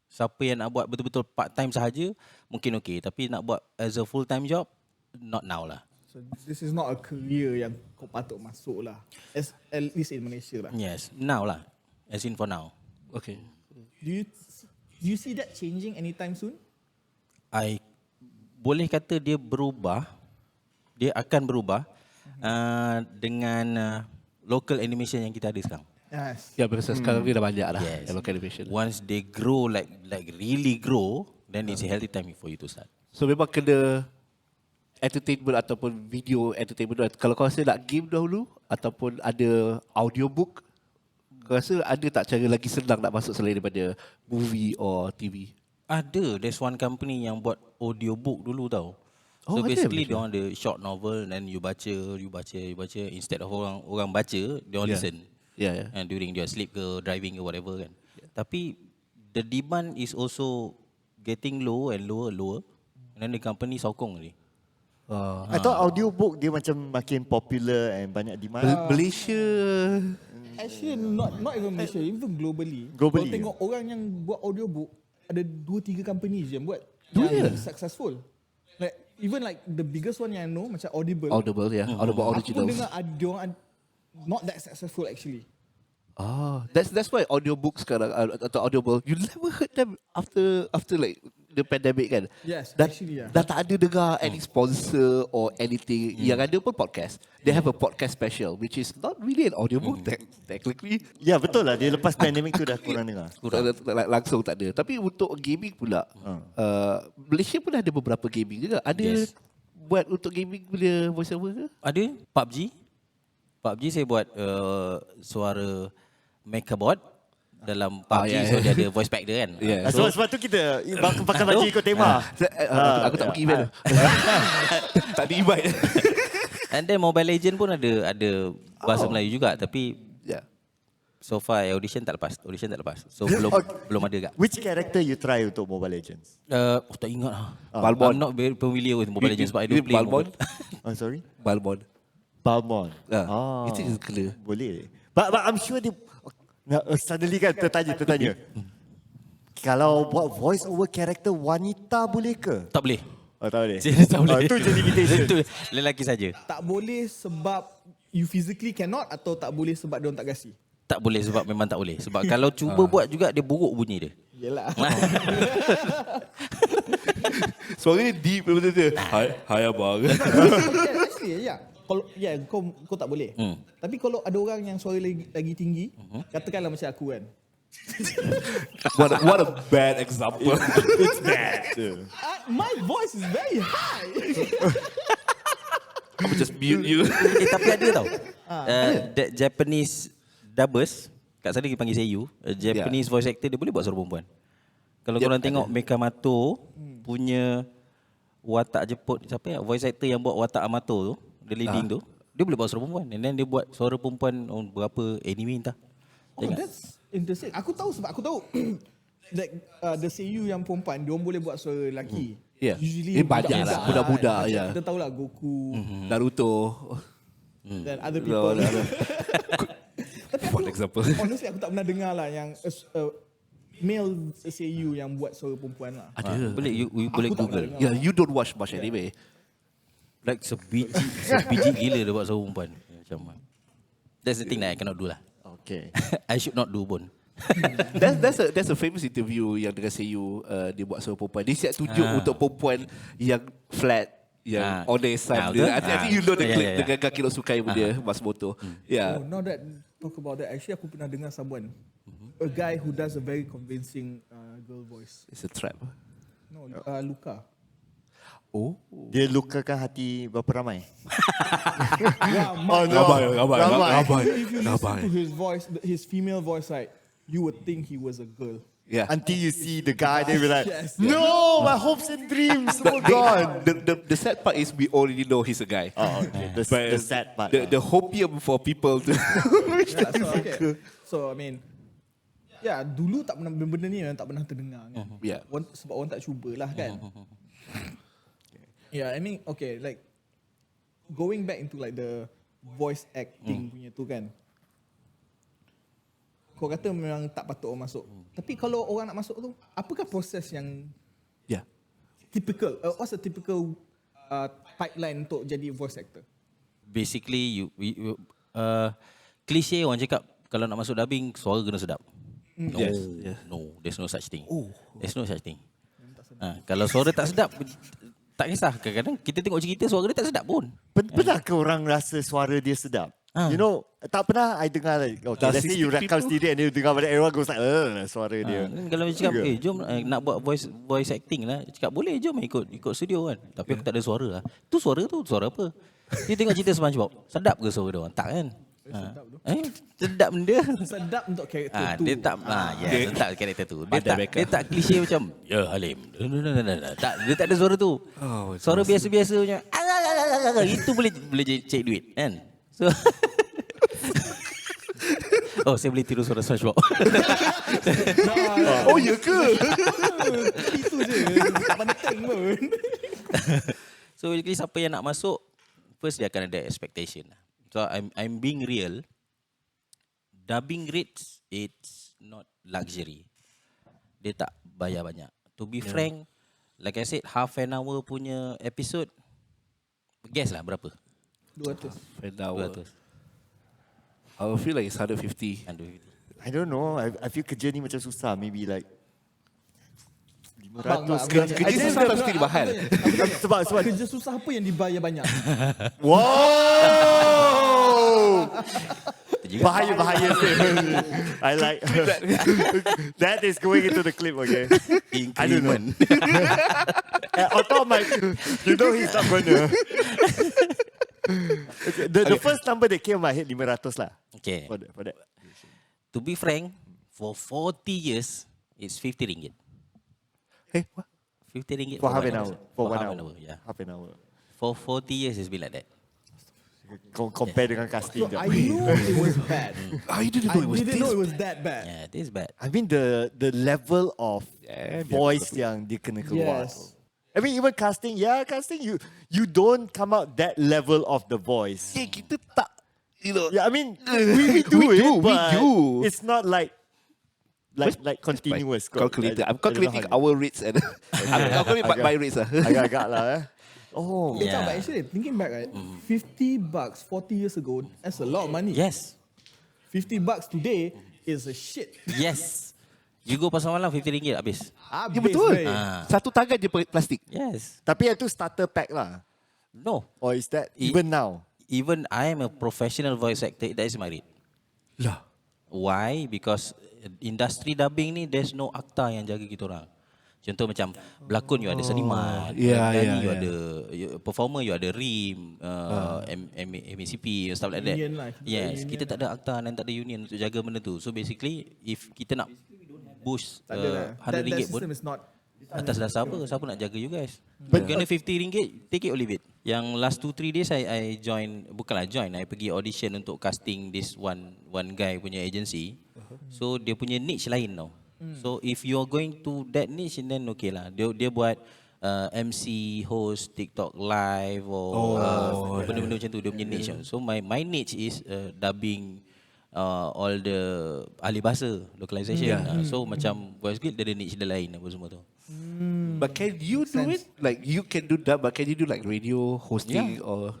Speaker 2: siapa yang nak buat betul-betul part time sahaja mungkin okay, tapi nak buat as a full time job, not now lah.
Speaker 4: So this is not a career yang kau patut masuk lah. At least in Malaysia lah.
Speaker 2: Yes, now lah. As in for now.
Speaker 3: Okay.
Speaker 4: Do you see that changing anytime soon?
Speaker 2: I boleh kata dia berubah. Dia akan berubah dengan local animation yang kita ada sekarang.
Speaker 4: Yes.
Speaker 3: Ya, because sekarang ni dah banyak dah.
Speaker 2: Yes.
Speaker 3: Local animation.
Speaker 2: Once they grow like really grow, then it's a healthy time for you to start.
Speaker 3: So memang kena entertainment ataupun video entertainment. Kalau kau rasa nak game dahulu ataupun ada audiobook, kau rasa ada tak cara lagi senang nak masuk selain daripada movie or TV?
Speaker 2: Ada, there's one company yang buat audiobook dulu tau. So
Speaker 3: ada
Speaker 2: basically
Speaker 3: Malaysia?
Speaker 2: dia ada short novel, then you baca instead of orang baca, dia
Speaker 3: Yeah.
Speaker 2: listen.
Speaker 3: Yeah.
Speaker 2: And during dia sleep ke driving ke whatever kan. Tapi the demand is also getting low and lower. And then the company sokong ni.
Speaker 1: I thought audiobook dia macam makin popular and banyak demand.
Speaker 3: Malaysia.
Speaker 4: Actually not even Malaysia, even globally.
Speaker 1: Globally,
Speaker 4: Kalau tengok orang yang buat audiobook, ada 2-3 companies je yang buat.
Speaker 3: Oh,
Speaker 4: yang
Speaker 3: yeah.
Speaker 4: successful. Like even like the biggest one yang I know macam Audible.
Speaker 3: Audible, yeah. Audible
Speaker 4: Aku pun
Speaker 3: originals.
Speaker 4: dengar dia orang not that successful actually.
Speaker 3: That's why audiobook sekarang atau Audible, you never heard them after like the pandemic kan.
Speaker 4: Yes,
Speaker 3: Dah,
Speaker 4: actually, yeah.
Speaker 3: dah tak ada dengar any sponsor or anything. Yang ada pun podcast. They have a podcast special which is not really an audiobook technically.
Speaker 1: Ya betul lah, dia lepas pandemik tu dah kurang dengar.
Speaker 3: Langsung tak ada. Tapi untuk gaming pula, Malaysia pun ada beberapa gaming juga. Ada buat untuk gaming punya voiceover ke?
Speaker 2: Ada PUBG saya buat suara Mechabot dalam PUBG, so dia ada voice pack dia kan.
Speaker 3: Yeah.
Speaker 1: Sebab tu kita pakai baju ikut tema.
Speaker 3: Aku tak pergi event tu. Tak di invite.
Speaker 2: And then Mobile Legend pun ada bahasa Melayu juga, tapi
Speaker 3: Yeah.
Speaker 2: so far audition tak lepas. So belum ada gak.
Speaker 1: Which character you try untuk Mobile Legends?
Speaker 2: Tak ingat lah.
Speaker 3: Balmond.
Speaker 2: I'm not very familiar with Mobile Legends, but I don't play
Speaker 3: Balmond.
Speaker 2: Mobile.
Speaker 1: Oh, sorry?
Speaker 3: Balmond.
Speaker 1: Balmond.
Speaker 3: Itu is clear.
Speaker 1: Boleh. But I'm sure dia suddenly kan tertanya. Kalau buat voice over character wanita boleh ke?
Speaker 2: Tak boleh.
Speaker 1: Oh, tak boleh.
Speaker 2: Serius tak boleh.
Speaker 1: Itu je limitation.
Speaker 2: Itu lelaki saja.
Speaker 4: Tak boleh sebab you physically cannot atau tak boleh sebab dia orang tak kasi.
Speaker 2: Tak boleh sebab memang tak boleh. Sebab kalau cuba buat juga dia buruk bunyi dia.
Speaker 4: Yelah.
Speaker 3: Suara dia deep betul-betul. Hai abang.
Speaker 4: Actually, ya. Kalau kau tak boleh. Tapi kalau ada orang yang suara lagi tinggi, katakanlah macam aku kan.
Speaker 3: What a bad example.
Speaker 1: It's bad.
Speaker 4: My voice is very high.
Speaker 3: Aku just mute you.
Speaker 2: Tapi ada tau. That Japanese dubbers, kat sana dia panggil seiyu, Japanese voice actor dia boleh buat suara perempuan. Kalau korang tengok Mekamato punya watak jeput, siapa ya? Voice actor yang buat watak Amato tu, the leading tu, dia boleh buat suara perempuan. And then dia buat suara perempuan berapa anime entah.
Speaker 4: Oh, that's interesting. Aku tahu sebab aku tahu like the seiyu yang perempuan, dia orang boleh buat suara lelaki.
Speaker 3: Yeah.
Speaker 4: Usually
Speaker 3: Banyak lah, budak-budak,
Speaker 4: Macam
Speaker 3: ya.
Speaker 4: Kita tahu lah Goku
Speaker 3: Naruto.
Speaker 4: dan other people. Tapi
Speaker 3: For example.
Speaker 4: honestly aku tak pernah dengar lah yang male seiyu yang buat suara perempuan lah.
Speaker 3: Ada.
Speaker 2: Boleh you boleh
Speaker 4: Aku tak
Speaker 2: Google.
Speaker 4: pernah
Speaker 3: Yeah, you don't watch much anime.
Speaker 2: Like sebiji gila dia buat suara perempuan. Macam that's the thing that I cannot do lah.
Speaker 1: Okay.
Speaker 2: I should not do pun.
Speaker 3: That's a famous interview yang dengan Seiyu dia buat suara perempuan. Dia siap tunjuk untuk perempuan yang flat, yang on the side.
Speaker 2: betul.
Speaker 3: I think you know the
Speaker 2: Yeah,
Speaker 3: clip
Speaker 2: yeah.
Speaker 3: dengan kaki Sukai pun dia Masmoto. Yeah.
Speaker 4: Oh, now that talk about that, actually aku pernah dengar someone, a guy who does a very convincing girl voice.
Speaker 3: It's a trap.
Speaker 4: No, Luca.
Speaker 3: Oh.
Speaker 1: Dia lukakan hati berapa ramai?
Speaker 4: Ramai.
Speaker 3: Ramai.
Speaker 4: If you listen to his voice, his female voice, right, you would think he was a girl.
Speaker 3: Yeah.
Speaker 1: Until you see the guy, they be like,
Speaker 4: Yes.
Speaker 1: no, my hopes and dreams were gone.
Speaker 3: The sad part is we already know he's a guy.
Speaker 1: Oh, okay. The sad part.
Speaker 3: The hopium for people to
Speaker 4: Yeah, so, okay. So I mean, yeah, dulu tak pernah benda ni yang tak pernah terdengar kan.
Speaker 3: Yeah.
Speaker 4: Sebab orang tak cubalah kan. Yeah, I mean, okay, like going back into like the voice acting punya tu kan. Kau kata memang tak patut orang masuk. Tapi kalau orang nak masuk tu, apakah proses yang
Speaker 3: Yeah.
Speaker 4: typical? What's the typical pipeline untuk jadi voice actor?
Speaker 2: Basically you cliche orang cakap kalau nak masuk dubbing suara kena sedap. No,
Speaker 3: Yes.
Speaker 2: no, there's no such thing. There's no such thing. Kalau suara tak sedap, tak kisah. Kadang-kadang kita tengok cerita suara dia tak sedap pun.
Speaker 1: Pernah ke orang rasa suara dia sedap? You know, tak pernah I dengar like, okay, let's say you rekam sendiri and you dengar pada everyone goes like, suara dia.
Speaker 2: Kalau dia cakap, jom nak buat voice acting lah. Dia cakap, boleh jom ikut studio kan. Tapi aku tak ada suara lah. Tu suara apa? Dia tengok cerita SpongeBob. Sedap ke suara dia orang? Tak kan? Sedap benda.
Speaker 4: Sedap untuk karakter tu.
Speaker 2: Dia tak sedap karakter tu. Dia tak klise macam ya Halim. Tak, dia tak ada suara tu. Suara biasa-biasa punya. Itu boleh jadi cek duit kan. So oh, saya boleh tiru suara SpongeBob.
Speaker 3: Oh, ya ke?
Speaker 4: Itu je. Tak penting pun.
Speaker 2: So basically siapa yang nak masuk, first dia akan ada expectation. So I'm being real. Dubbing rates, it's not luxury. Dia tak bayar banyak. To be frank, like I said, half an hour punya episode, guess lah berapa?
Speaker 4: 200.
Speaker 3: An hour.
Speaker 2: 200.
Speaker 3: I will feel like it's 150.
Speaker 2: 150.
Speaker 1: I don't know. I feel kerja ni macam susah. Maybe like 500
Speaker 3: Kerja susah tak mesti mahal.
Speaker 1: sebab
Speaker 4: Kerja susah apa yang dibayar banyak?
Speaker 1: wow. Bahaya I like that is going into the clip, okay? I don't know. On top of my, you know he's not gonna. Okay, the first number that came in my head 500 lah.
Speaker 2: Okay.
Speaker 1: For that.
Speaker 2: To be frank, for 40 years, it's 50 ringgit.
Speaker 3: What?
Speaker 2: 50 ringgit
Speaker 1: For half an hour. For 1
Speaker 2: half
Speaker 1: hour.
Speaker 2: an hour, yeah.
Speaker 1: Half an hour.
Speaker 2: For 40 years, it's been like that.
Speaker 1: Compare dengan casting.
Speaker 4: So I know it was bad.
Speaker 3: I didn't
Speaker 4: I
Speaker 3: know it was
Speaker 4: didn't
Speaker 3: this.
Speaker 4: know it was that bad.
Speaker 2: Yeah, this is bad.
Speaker 1: I mean the level of voice yang dia kena keluar.
Speaker 4: Yes.
Speaker 1: I mean even casting, you don't come out that level of the voice.
Speaker 3: Kita tak, you know.
Speaker 1: Yeah, I mean we do
Speaker 3: We
Speaker 1: it,
Speaker 3: do, we
Speaker 1: but
Speaker 3: do.
Speaker 1: it's not like continuous.
Speaker 3: Calculator. I'm
Speaker 1: I don't know
Speaker 3: calculating
Speaker 1: how
Speaker 3: our rates and I'm calculating my rates.
Speaker 1: agak-agak lah. Oh,
Speaker 4: Yeah.
Speaker 2: Yeah.
Speaker 4: But actually, thinking back, right, $50 40 years ago, that's a lot of money.
Speaker 2: Yes.
Speaker 4: $50 today is a shit.
Speaker 2: Yes. You go pasar malam 50 ringgit habis.
Speaker 3: Ya betul.
Speaker 4: babe.
Speaker 3: Satu tangan je plastik.
Speaker 2: Yes.
Speaker 1: tapi itu starter pack lah.
Speaker 2: No.
Speaker 1: Or is that even now?
Speaker 2: Even I am a professional voice actor, that is my rate.
Speaker 3: Lah.
Speaker 2: Why? Because industri dubbing ni there's no akta yang jaga kita orang. Contoh macam berlakon you ada seniman, penyanyi you ada performer you ada RIM, MACP stuff like that.
Speaker 4: Union lah, kita
Speaker 2: Yes,
Speaker 4: union
Speaker 2: kita tak ada akta dan tak ada union untuk jaga benda tu. So basically if kita nak boost
Speaker 4: Tak ada lah. That
Speaker 2: RM100 pun
Speaker 4: system is not.
Speaker 2: atas dasar apa? Siapa nak jaga you guys? But kena RM50, take it or leave it. Yang last 2-3 days I join, bukanlah join, I pergi audition untuk casting this one guy punya agency. So dia punya niche lain tau. So if you're going to that niche, then okay lah. Dia buat MC, host, TikTok live or benda-benda macam tu. Dia punya niche. So my niche is dubbing all the ahli bahasa, localization. So macam Voice Guild dia ada niche dia lain apa semua tu.
Speaker 3: But can you do it? Like you can do that, but can you do like radio hosting or?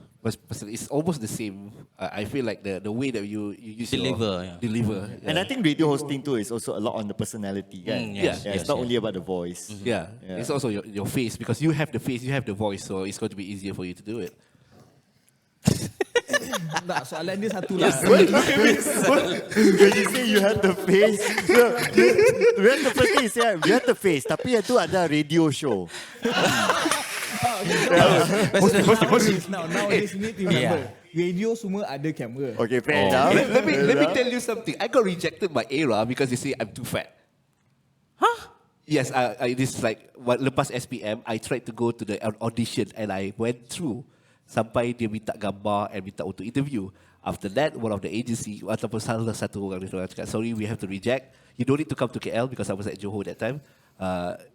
Speaker 3: It's almost the same. I feel like the way that you use
Speaker 2: Deliver,
Speaker 3: your,
Speaker 2: yeah.
Speaker 3: deliver.
Speaker 1: And I think radio hosting too is also a lot on the personality, kan?
Speaker 2: Yes,
Speaker 1: It's not only about the voice.
Speaker 3: Yeah. It's also your face because you have the face, you have the voice, so it's going to be easier for you to do it.
Speaker 4: Tak, soalan dia satu lah.
Speaker 1: When you say you have the face, the first thing is you have the face, tapi itu ada radio show.
Speaker 4: Nowadays you need to remember, radio semua ada kamera.
Speaker 1: Okay, fair enough.
Speaker 3: Let me tell you something. I got rejected by Era because they say I'm too fat.
Speaker 2: Huh?
Speaker 3: Yes, I this is like lepas SPM, I tried to go to the audition and I went through. Sampai dia minta gambar and minta untuk interview. After that, one of the agency ataupun salah satu orang dia cakap, sorry, we have to reject. You don't need to come to KL because I was at Johor that time.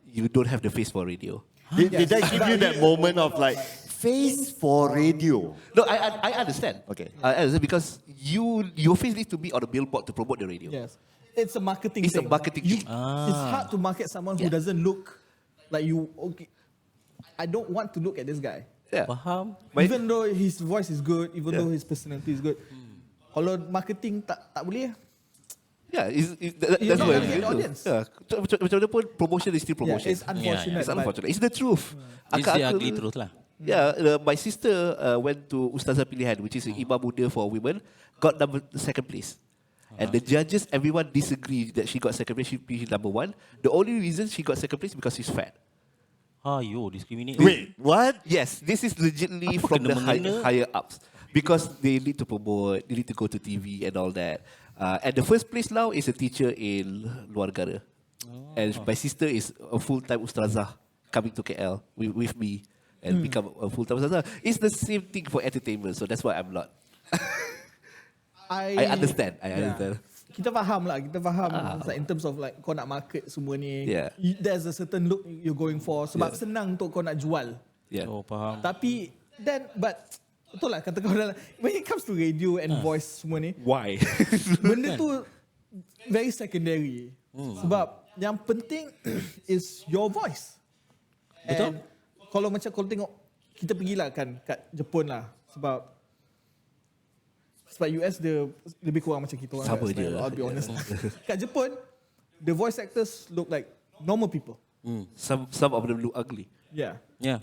Speaker 3: You don't have the face for radio.
Speaker 1: Did that give you that moment of like face for radio?
Speaker 3: No, I understand.
Speaker 1: Okay.
Speaker 3: I understand because your face needs to be on a billboard to promote the radio.
Speaker 4: Yes. It's a marketing
Speaker 3: It's a
Speaker 4: thing.
Speaker 3: marketing thing.
Speaker 4: It's hard to market someone who doesn't look like you. Okay, I don't want to look at this guy.
Speaker 3: Yeah.
Speaker 2: Faham?
Speaker 4: Even though his voice is good, even though his personality is good. Kalau marketing tak boleh.
Speaker 3: Yeah,
Speaker 4: You're
Speaker 3: that's
Speaker 4: not
Speaker 3: what
Speaker 4: gonna get the audience.
Speaker 3: Yeah. Macam mana pun promotion is still
Speaker 4: Yeah,
Speaker 3: promotion.
Speaker 4: it's unfortunate.
Speaker 3: It's unfortunate. It's the truth.
Speaker 2: It's the ugly truth lah.
Speaker 3: Yeah, my sister went to Ustazah Pilihan, which is an imam muda for women, got second place. And the judges, everyone disagree that she got second place. She number one. The only reason she got second place because she's fat.
Speaker 2: Ayo, discriminate.
Speaker 1: Wait, what?
Speaker 3: Yes, this is legitimately
Speaker 2: Apa
Speaker 3: from
Speaker 2: kena
Speaker 3: the
Speaker 2: mengena?
Speaker 3: higher ups. because they need to promote, they need to go to TV and all that. And the first place now is a teacher in luar negara. And my sister is a full-time ustazah coming to KL with me and become a full-time ustazah. It's the same thing for entertainment, so that's why I'm not. I understand. I understand.
Speaker 4: Kita faham lah, kita faham like, in terms of like kau nak market semua ni.
Speaker 3: Yeah.
Speaker 4: There's a certain look you're going for sebab senang untuk kau nak jual.
Speaker 3: Yeah.
Speaker 2: Oh, faham.
Speaker 4: Tapi but betul lah kata kau dalam when it comes to radio and voice semua ni,
Speaker 3: Why?
Speaker 4: benda tu very secondary. Sebab yang penting is your voice.
Speaker 2: Betul.
Speaker 4: And kalau macam kau tengok kita pergilah kan kat Jepun lah sebab US dia lebih kurang macam kita orang.
Speaker 3: Sama
Speaker 4: kat
Speaker 3: je
Speaker 4: Australia,
Speaker 3: lah.
Speaker 4: I'll be honest. Kat Jepun, the voice actors look like normal people.
Speaker 3: Some of them look ugly.
Speaker 4: Yeah.
Speaker 2: Yeah.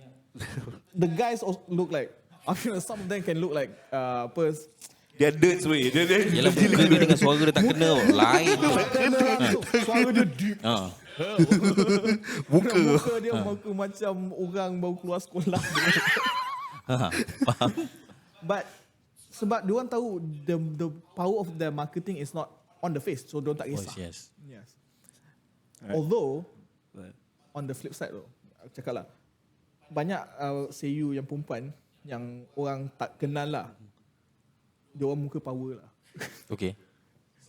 Speaker 4: The guys also look like, I mean, some of them can look like apa?
Speaker 3: They are nerds way.
Speaker 2: Yalah, muka dia dengan suara dia tak kena. Lain.
Speaker 4: Suara dia deep.
Speaker 3: Muka.
Speaker 4: Muka dia muka macam orang baru keluar sekolah.
Speaker 2: Faham.
Speaker 4: But sebab diorang tahu the power of their marketing is not on the face, so diorang tak kisah.
Speaker 2: Yes.
Speaker 4: Yes. Although on the flip side tu, aku cakap lah, banyak seiyu yang perempuan yang orang tak kenal lah, diorang muka power lah.
Speaker 2: Okay.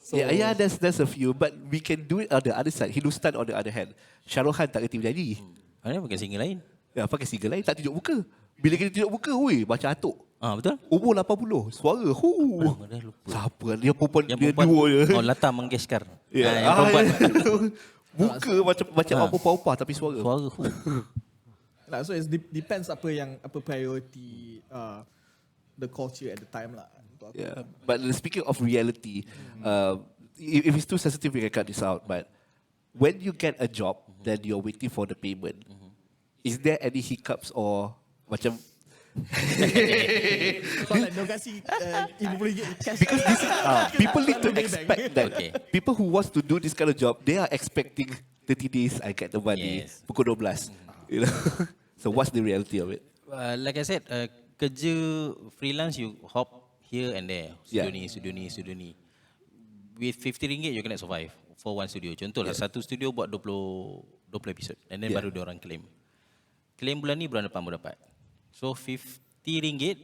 Speaker 4: So,
Speaker 3: Yeah, there's a few, but we can do it on the other side. Hindustan on the other hand. Shah Rukh Khan tak kerti menyanyi.
Speaker 2: Mana pakai single lain?
Speaker 3: Ya, pakai single lain, tak tunjuk muka. Bila kita tunjuk muka, weh, macam atuk.
Speaker 2: Betul?
Speaker 3: Umur 80, suara.
Speaker 2: Dah lupa.
Speaker 3: Siapa? Dia perempuan,
Speaker 2: Yang
Speaker 3: dia
Speaker 2: perempuan.
Speaker 3: dua je.
Speaker 2: Oh, Lata Mangeshkar.
Speaker 3: Ya.
Speaker 2: Yang perempuan.
Speaker 3: Muka macam apa-apa tapi suara.
Speaker 2: Suara.
Speaker 4: lah, so it depends apa priority the culture at the time lah. Untuk aku.
Speaker 3: Yeah. But speaking of reality, if it's too sensitive, we can cut this out. But when you get a job, then you're waiting for the payment. Is there any hiccups or macam?
Speaker 4: So like dia kasi RM50 cash.
Speaker 3: Because this is, people need to expect that.
Speaker 2: Okay.
Speaker 3: People who wants to do this kind of job, they are expecting 30 days I get the money.
Speaker 2: Yes.
Speaker 3: Pukul 12. You know? So what's the reality of it?
Speaker 2: Like I said, kerja freelance you hop here and there.
Speaker 3: Yeah.
Speaker 2: Studio ni. With RM50 you cannot survive for one studio. Contohlah satu studio buat 20 episod and then baru dia orang claim. Claim bulan ni bulan depan baru dapat. So RM50,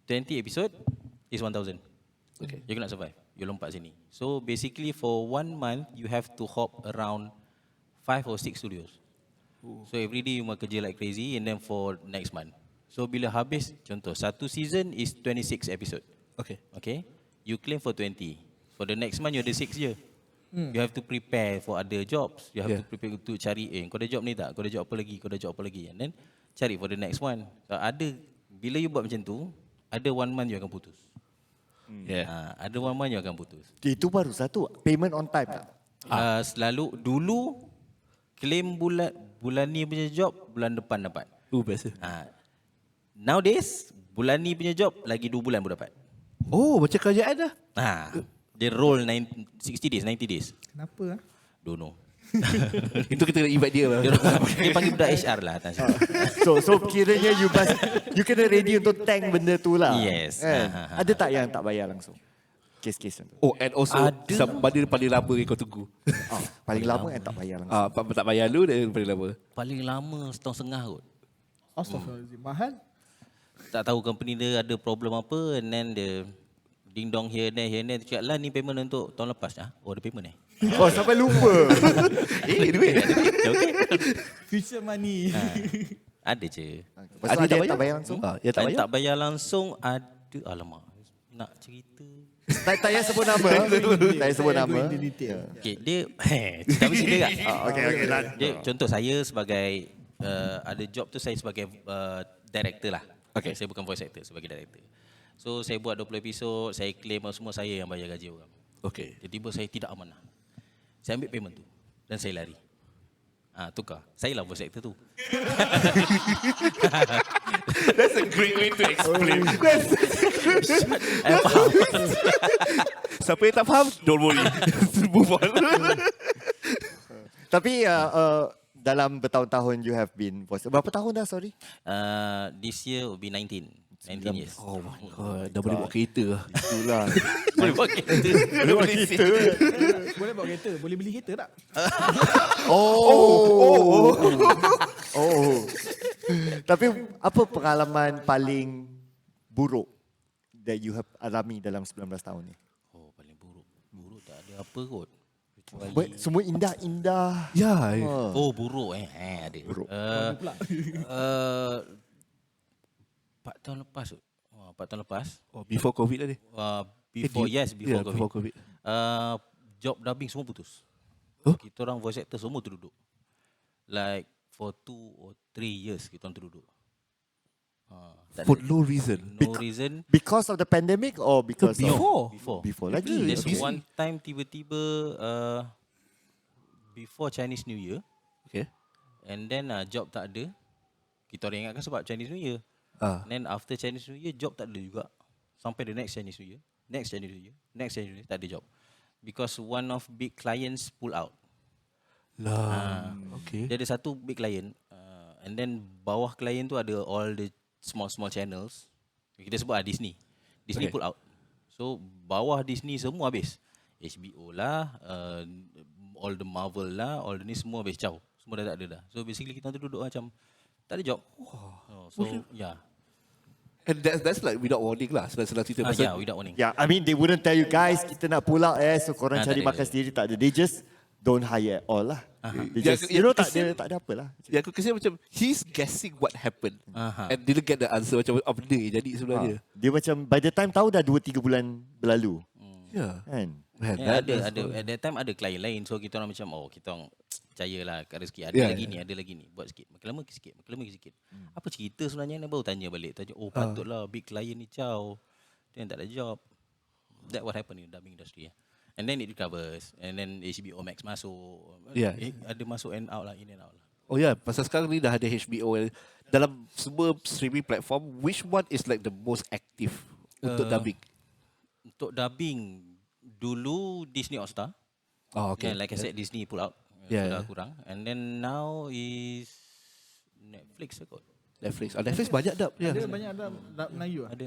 Speaker 2: 20 episode is 1,000.
Speaker 3: Okay.
Speaker 2: You cannot survive. You lompat sini. So basically for 1 month you have to hop around 5 or 6 studios. So every day you must kerja like crazy and then for next month. So bila habis, contoh satu season is 26 episode.
Speaker 3: Okay.
Speaker 2: Okay? You claim for 20. For the next month you ada 6 je. You have to prepare for other jobs. You have to prepare untuk cari, kau ada job ni tak? Kau ada job apa lagi? Kau ada job apa lagi? And then cari for the next one. So, bila you buat macam tu, ada 1 month you akan putus. Ada 1 month you akan putus.
Speaker 1: Itu baru satu. Payment on time tak?
Speaker 2: Selalu dulu claim bulan ni punya job, bulan depan dapat.
Speaker 3: Biasa.
Speaker 2: Nowadays bulan ni punya job lagi 2 bulan baru dapat.
Speaker 3: Oh, macam kerajaan dah.
Speaker 2: Dia roll 60 days, 90 days.
Speaker 4: Kenapa?
Speaker 2: Don't know.
Speaker 3: Itu kita kena invite dia.
Speaker 2: Dia panggil budak HR lah atas.
Speaker 1: So kiranya you kena ready untuk tank benda tu lah.
Speaker 2: Yes.
Speaker 1: Ada tak yang tak bayar langsung? Kes-kes tu.
Speaker 3: Oh, and also mana dia paling lama yang kau tunggu.
Speaker 1: Paling lama yang tak bayar langsung.
Speaker 3: Tak bayar lu dan paling lama.
Speaker 2: Paling lama setahun setengah kot.
Speaker 4: Astaghfirullahaladzim. Mahal?
Speaker 2: Tak tahu company dia ada problem apa and then dia ding dong here and there cakap lah ni payment untuk tahun lepas. Oh ada payment
Speaker 1: Oh sampai lupa.
Speaker 3: Duit.
Speaker 2: Okay.
Speaker 4: Future money.
Speaker 2: Ada je.
Speaker 1: Pasal ada yang tak bayar langsung?
Speaker 3: Ya tak
Speaker 2: Yang
Speaker 3: bayar.
Speaker 2: tak bayar langsung ada. Alamak. Nak cerita.
Speaker 1: Tak payah sebut nama. Tak payah sebut nama.
Speaker 2: Okay, dia cerita mesti dia tak?
Speaker 1: Okay.
Speaker 2: Dia contoh saya sebagai ada job tu saya sebagai director lah.
Speaker 3: Okay.
Speaker 2: Saya bukan voice actor, sebagai director. So saya buat 20 episod, saya claim semua saya yang bayar gaji orang.
Speaker 3: Okay.
Speaker 2: Tiba-tiba saya tidak amanah. Saya ambil payment tu dan saya lari. Tukar. Saya lah voice actor tu.
Speaker 3: That's a great way to explain.
Speaker 2: Faham.
Speaker 3: Siapa yang tak faham, don't worry. Move on.
Speaker 1: Tapi dalam bertahun-tahun you have been voice. Berapa tahun dah sorry?
Speaker 2: This year will be 19. 19 years.
Speaker 3: Oh my god, dah boleh bawa kereta lah.
Speaker 1: Itulah.
Speaker 2: Boleh buat kereta.
Speaker 1: Boleh buat kita.
Speaker 4: Boleh bawa kereta? Boleh beli kereta tak?
Speaker 1: Oh. Tapi apa pengalaman paling buruk that you have alami dalam 19 tahun ni?
Speaker 2: Oh, paling buruk. Buruk tak ada apa kot. Kecuali
Speaker 1: Semua indah-indah.
Speaker 3: Ya.
Speaker 2: oh, buruk ada.
Speaker 1: Buruk.
Speaker 2: 4 tahun lepas kot. 4 tahun lepas.
Speaker 3: Oh, before COVID tadi.
Speaker 2: Before
Speaker 3: Yeah,
Speaker 2: COVID.
Speaker 3: before COVID.
Speaker 2: Job dubbing semua putus.
Speaker 3: Huh?
Speaker 2: Kita orang voice actor semua terduduk. Like for 2 or 3 years kita orang terduduk. Tak
Speaker 3: For
Speaker 2: ada
Speaker 3: no reason.
Speaker 2: no reason.
Speaker 1: Because of the pandemic or because
Speaker 3: Before.
Speaker 1: Before lagi.
Speaker 2: There's
Speaker 3: Okay.
Speaker 2: one time tiba-tiba before Chinese New Year,
Speaker 3: Okay.
Speaker 2: and then job tak ada. Kita orang ingatkan sebab Chinese New Year. And then after Chinese New Year, job tak ada juga. Sampai the next Chinese New Year, next Chinese New Year, next Chinese New Year, tak ada job. Because one of big clients pull out.
Speaker 3: Lah. Okay.
Speaker 2: Dia ada satu big client, and then bawah client tu ada all the small channels. Kita sebut Disney. Disney
Speaker 3: Okay.
Speaker 2: pull out. So bawah Disney semua habis. HBO lah, all the Marvel lah, all the ni semua habis caw. Semua dah tak ada dah. So basically kita tu duduk macam tak ada job. So yeah.
Speaker 3: And that's like without warning lah. Senang-senang cerita.
Speaker 2: Yeah, without warning.
Speaker 1: Yeah, I mean they wouldn't tell you guys kita nak pull out so korang
Speaker 2: Tak
Speaker 1: cari
Speaker 2: ada.
Speaker 1: makan sendiri, tak ada. They just don't hire at all lah. They
Speaker 3: Yeah,
Speaker 1: just,
Speaker 3: yeah,
Speaker 1: you know,
Speaker 3: kesian.
Speaker 1: tak ada apa lah.
Speaker 3: Ya, aku kesian macam he's guessing what happened.
Speaker 2: Aha.
Speaker 3: And didn't get the answer macam apa benda yang jadi sebenarnya.
Speaker 1: Dia macam by the time tahu dah 2-3 bulan berlalu.
Speaker 3: Ya.
Speaker 1: Kan?
Speaker 3: Man,
Speaker 2: Yeah,
Speaker 3: that-
Speaker 2: ada at that time ada klien lain, so kita orang macam kita orang percayalah kat rezeki ada
Speaker 3: Yeah,
Speaker 2: lagi ni, ada lagi ni, buat sikit, makin lama sikit. Apa cerita sebenarnya ni, baru tanya balik, patutlah big client ni caw, dia tak ada job. That what happened in the dubbing industry. And then it recovers, and then HBO Max masuk.
Speaker 3: Yeah.
Speaker 2: Ada masuk and out lah, in and out lah.
Speaker 3: Oh ya, pasal sekarang ni dah ada HBO dalam semua streaming platform. Which one is like the most active untuk dubbing?
Speaker 2: Untuk dubbing dulu Disney All Star.
Speaker 3: Oh, okay.
Speaker 2: Yeah, like I said, Disney pull out.
Speaker 3: Yeah,
Speaker 2: Sudah
Speaker 3: yeah.
Speaker 2: kurang. And then now is Netflix kot.
Speaker 3: Netflix. Netflix banyak dub. Ya.
Speaker 4: Ada banyak dub Melayu lah.
Speaker 2: Ada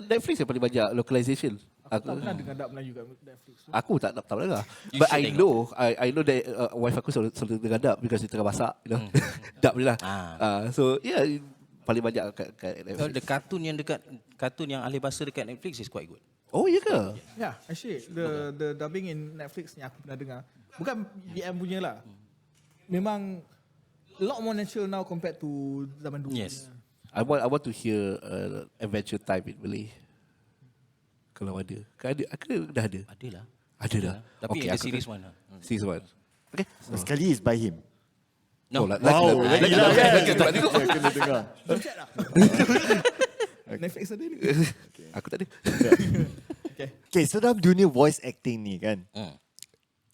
Speaker 3: Netflix yang paling banyak localization.
Speaker 4: Aku tak pernah dengar dub Melayu kat Netflix.
Speaker 3: Aku tak dengar.
Speaker 2: You
Speaker 3: But
Speaker 2: should
Speaker 3: I know that wife aku selalu dengar dub because dia tengah masak, you know. Dub je lah. So yeah, paling banyak kat
Speaker 2: So
Speaker 3: Netflix.
Speaker 2: the kartun yang ahli bahasa dekat Netflix is quite good.
Speaker 3: Oh ya ke?
Speaker 4: Yeah, actually the dubbing in Netflix yang aku pernah dengar, bukan BM punya lah. Memang a lot more natural now compared to zaman dulu.
Speaker 2: Yes.
Speaker 3: I want to hear Adventure Time in Malay. Kalau ada. Kan ada. Aku dah ada.
Speaker 2: Adalah.
Speaker 3: Ada dah.
Speaker 2: Tapi
Speaker 3: Okay,
Speaker 2: ada
Speaker 3: aku
Speaker 2: series one lah.
Speaker 3: Series 1. Okay.
Speaker 1: Sekali is by him.
Speaker 2: No.
Speaker 1: Lagi lah kan. Kena dengar.
Speaker 4: Check lah. Netflix ada ni.
Speaker 3: Aku tak ada.
Speaker 1: Okay, so dalam dunia voice acting ni kan,
Speaker 2: Hmm.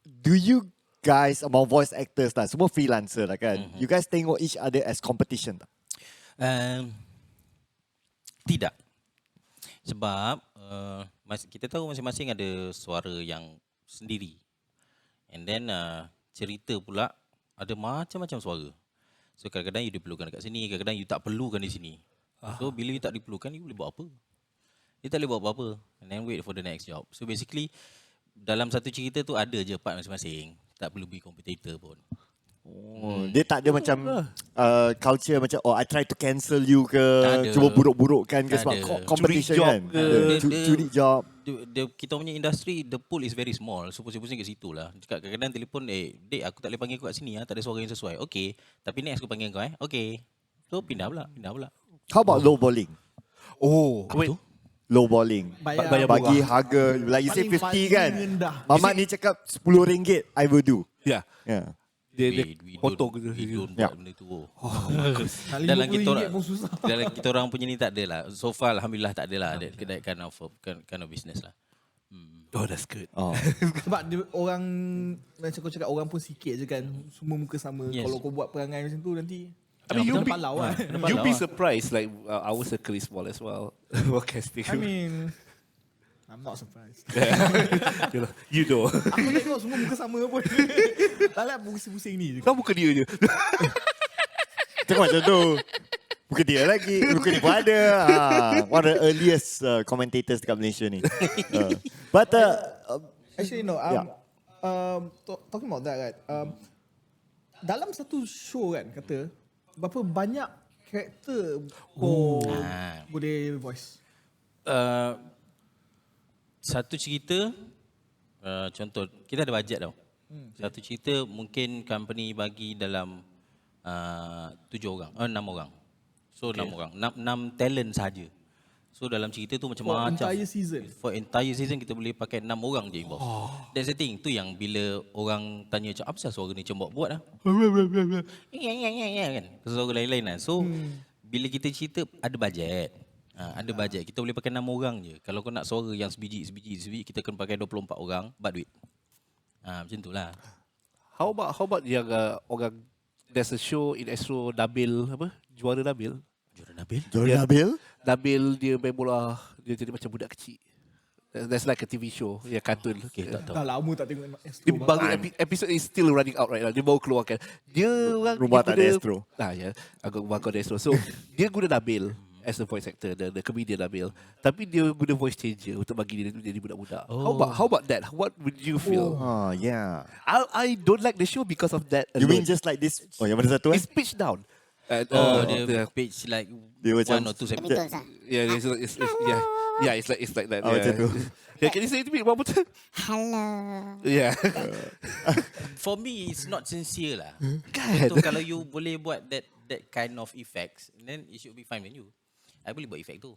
Speaker 1: do you guys, among voice actors lah, semua freelancer lah kan, you guys tengok each other as competition tak?
Speaker 2: Tidak. Sebab kita tahu masing-masing ada suara yang sendiri. And then cerita pula ada macam-macam suara. So kadang-kadang you diperlukan dekat sini, kadang-kadang you tak perlukan di sini. So bila you tak diperlukan, you boleh buat apa? You tak boleh buat apa-apa. And then wait for the next job. So basically dalam satu cerita tu ada je part masing-masing. Tak perlu be competitor pun.
Speaker 1: Dia tak ada macam culture macam I try to cancel you ke,
Speaker 2: Tak ada.
Speaker 1: cuba buruk-burukkan ke
Speaker 2: Tak
Speaker 1: sebab
Speaker 2: ada.
Speaker 1: competition
Speaker 3: Curi job
Speaker 1: kan.
Speaker 3: ke.
Speaker 1: Curi job.
Speaker 2: Kita punya industri, the pool is very small. So pusing-pusing kat situ lah. Kadang-kadang telefon, Dek aku tak boleh panggil kau kat sini, tak ada suara yang sesuai. Okay, tapi next aku panggil kau Okay. So pindah pula.
Speaker 1: How about low balling?
Speaker 3: Oh,
Speaker 2: Apa tu?
Speaker 1: Low balling.
Speaker 4: Bayar
Speaker 1: Bagi harga, like you say
Speaker 4: Paling
Speaker 1: 50 kan.
Speaker 4: rendah.
Speaker 1: Mamat ni cakap RM10, I will do.
Speaker 3: ya.
Speaker 1: Yeah.
Speaker 3: Dia
Speaker 2: We
Speaker 3: potong
Speaker 2: don't-
Speaker 3: gitu.
Speaker 2: we don't
Speaker 1: Ya.
Speaker 2: buat benda tu.
Speaker 4: Nak
Speaker 2: Dalam
Speaker 4: RM50
Speaker 2: kita orang
Speaker 4: pun susah.
Speaker 2: dalam kita orang punya ni tak ada lah. So far alhamdulillah tak ada lah that kind of business lah.
Speaker 3: Oh, that's good.
Speaker 1: Oh.
Speaker 4: Sebab dia, orang macam kau cakap, orang pun sikit je kan. Semua muka sama.
Speaker 2: Yes.
Speaker 4: Kalau kau buat perangai macam tu nanti
Speaker 3: I mean,
Speaker 4: Kena palau lah.
Speaker 3: you'll be surprised. Like our circle is small as well. What casting?
Speaker 4: I mean, I'm not surprised.
Speaker 3: You know.
Speaker 4: Aku tengok semua muka sama pun. Lala pusing-pusing ni je.
Speaker 3: Kau bukan dia je.
Speaker 1: Tengok macam tu. Bukan dia lagi, bukan dia pun ada. One of the earliest commentators dekat Malaysia ni. But
Speaker 4: Actually no.
Speaker 1: Yeah.
Speaker 4: Talking about that, right? Dalam satu show kan kata berapa banyak karakter boleh voice.
Speaker 2: Satu cerita, contoh, kita ada bajet tau. Satu cerita mungkin company bagi dalam 7 orang, 6 orang. So 6 orang, 6 talent saja. So dalam cerita tu macam-macam.
Speaker 4: For entire season.
Speaker 2: For entire season kita boleh pakai 6 orang je bos. That's the thing. Tu yang bila orang tanya macam apa suara ni macam buat lah. Kan. Suara lain-lain lah. So bila kita cerita ada bajet. Ada bajet. Kita boleh pakai 6 orang je. Kalau kau nak suara yang sebiji, kita kena pakai 24 orang, but duit. Macam tu lah.
Speaker 3: How about yang orang, there's a show in Astro, Nabil apa? Juara Nabil.
Speaker 2: Juara Nabil?
Speaker 1: Jordan Nabil?
Speaker 3: Nabil dia main bola, dia jadi macam budak kecil. That's like a TV show, ya kartun.
Speaker 2: Okay, tak tahu.
Speaker 4: Dah lama tak tengok
Speaker 3: Dia
Speaker 4: Astro.
Speaker 3: baru episode is still running out right now. Dia baru keluarkan. Dia orang
Speaker 1: Rumah
Speaker 3: dia
Speaker 1: tak ada
Speaker 3: guna-
Speaker 1: Astro.
Speaker 3: Ya, aku rumah kau ada Astro. So dia guna Nabil as a voice actor, the comedian Nabil. Tapi dia guna voice changer untuk bagi dia jadi budak-budak. How about that? What would you feel?
Speaker 1: Oh, yeah.
Speaker 3: I don't like the show because of that.
Speaker 1: You mean
Speaker 3: alone.
Speaker 1: just like this? Oh, yang mana satu
Speaker 3: It's pitched down. And,
Speaker 2: Dia page like
Speaker 1: Dia macam
Speaker 2: 1 or 2 seconds.
Speaker 5: Betul sah.
Speaker 3: yeah, it's like that.
Speaker 1: Oh, macam tu.
Speaker 3: Yeah, can you say it to me one more time?
Speaker 5: Hello.
Speaker 3: Yeah.
Speaker 2: For me, it's not sincere lah.
Speaker 3: Kan?
Speaker 2: So kalau you boleh buat that kind of effects, then it should be fine with you. I boleh buat effect tu.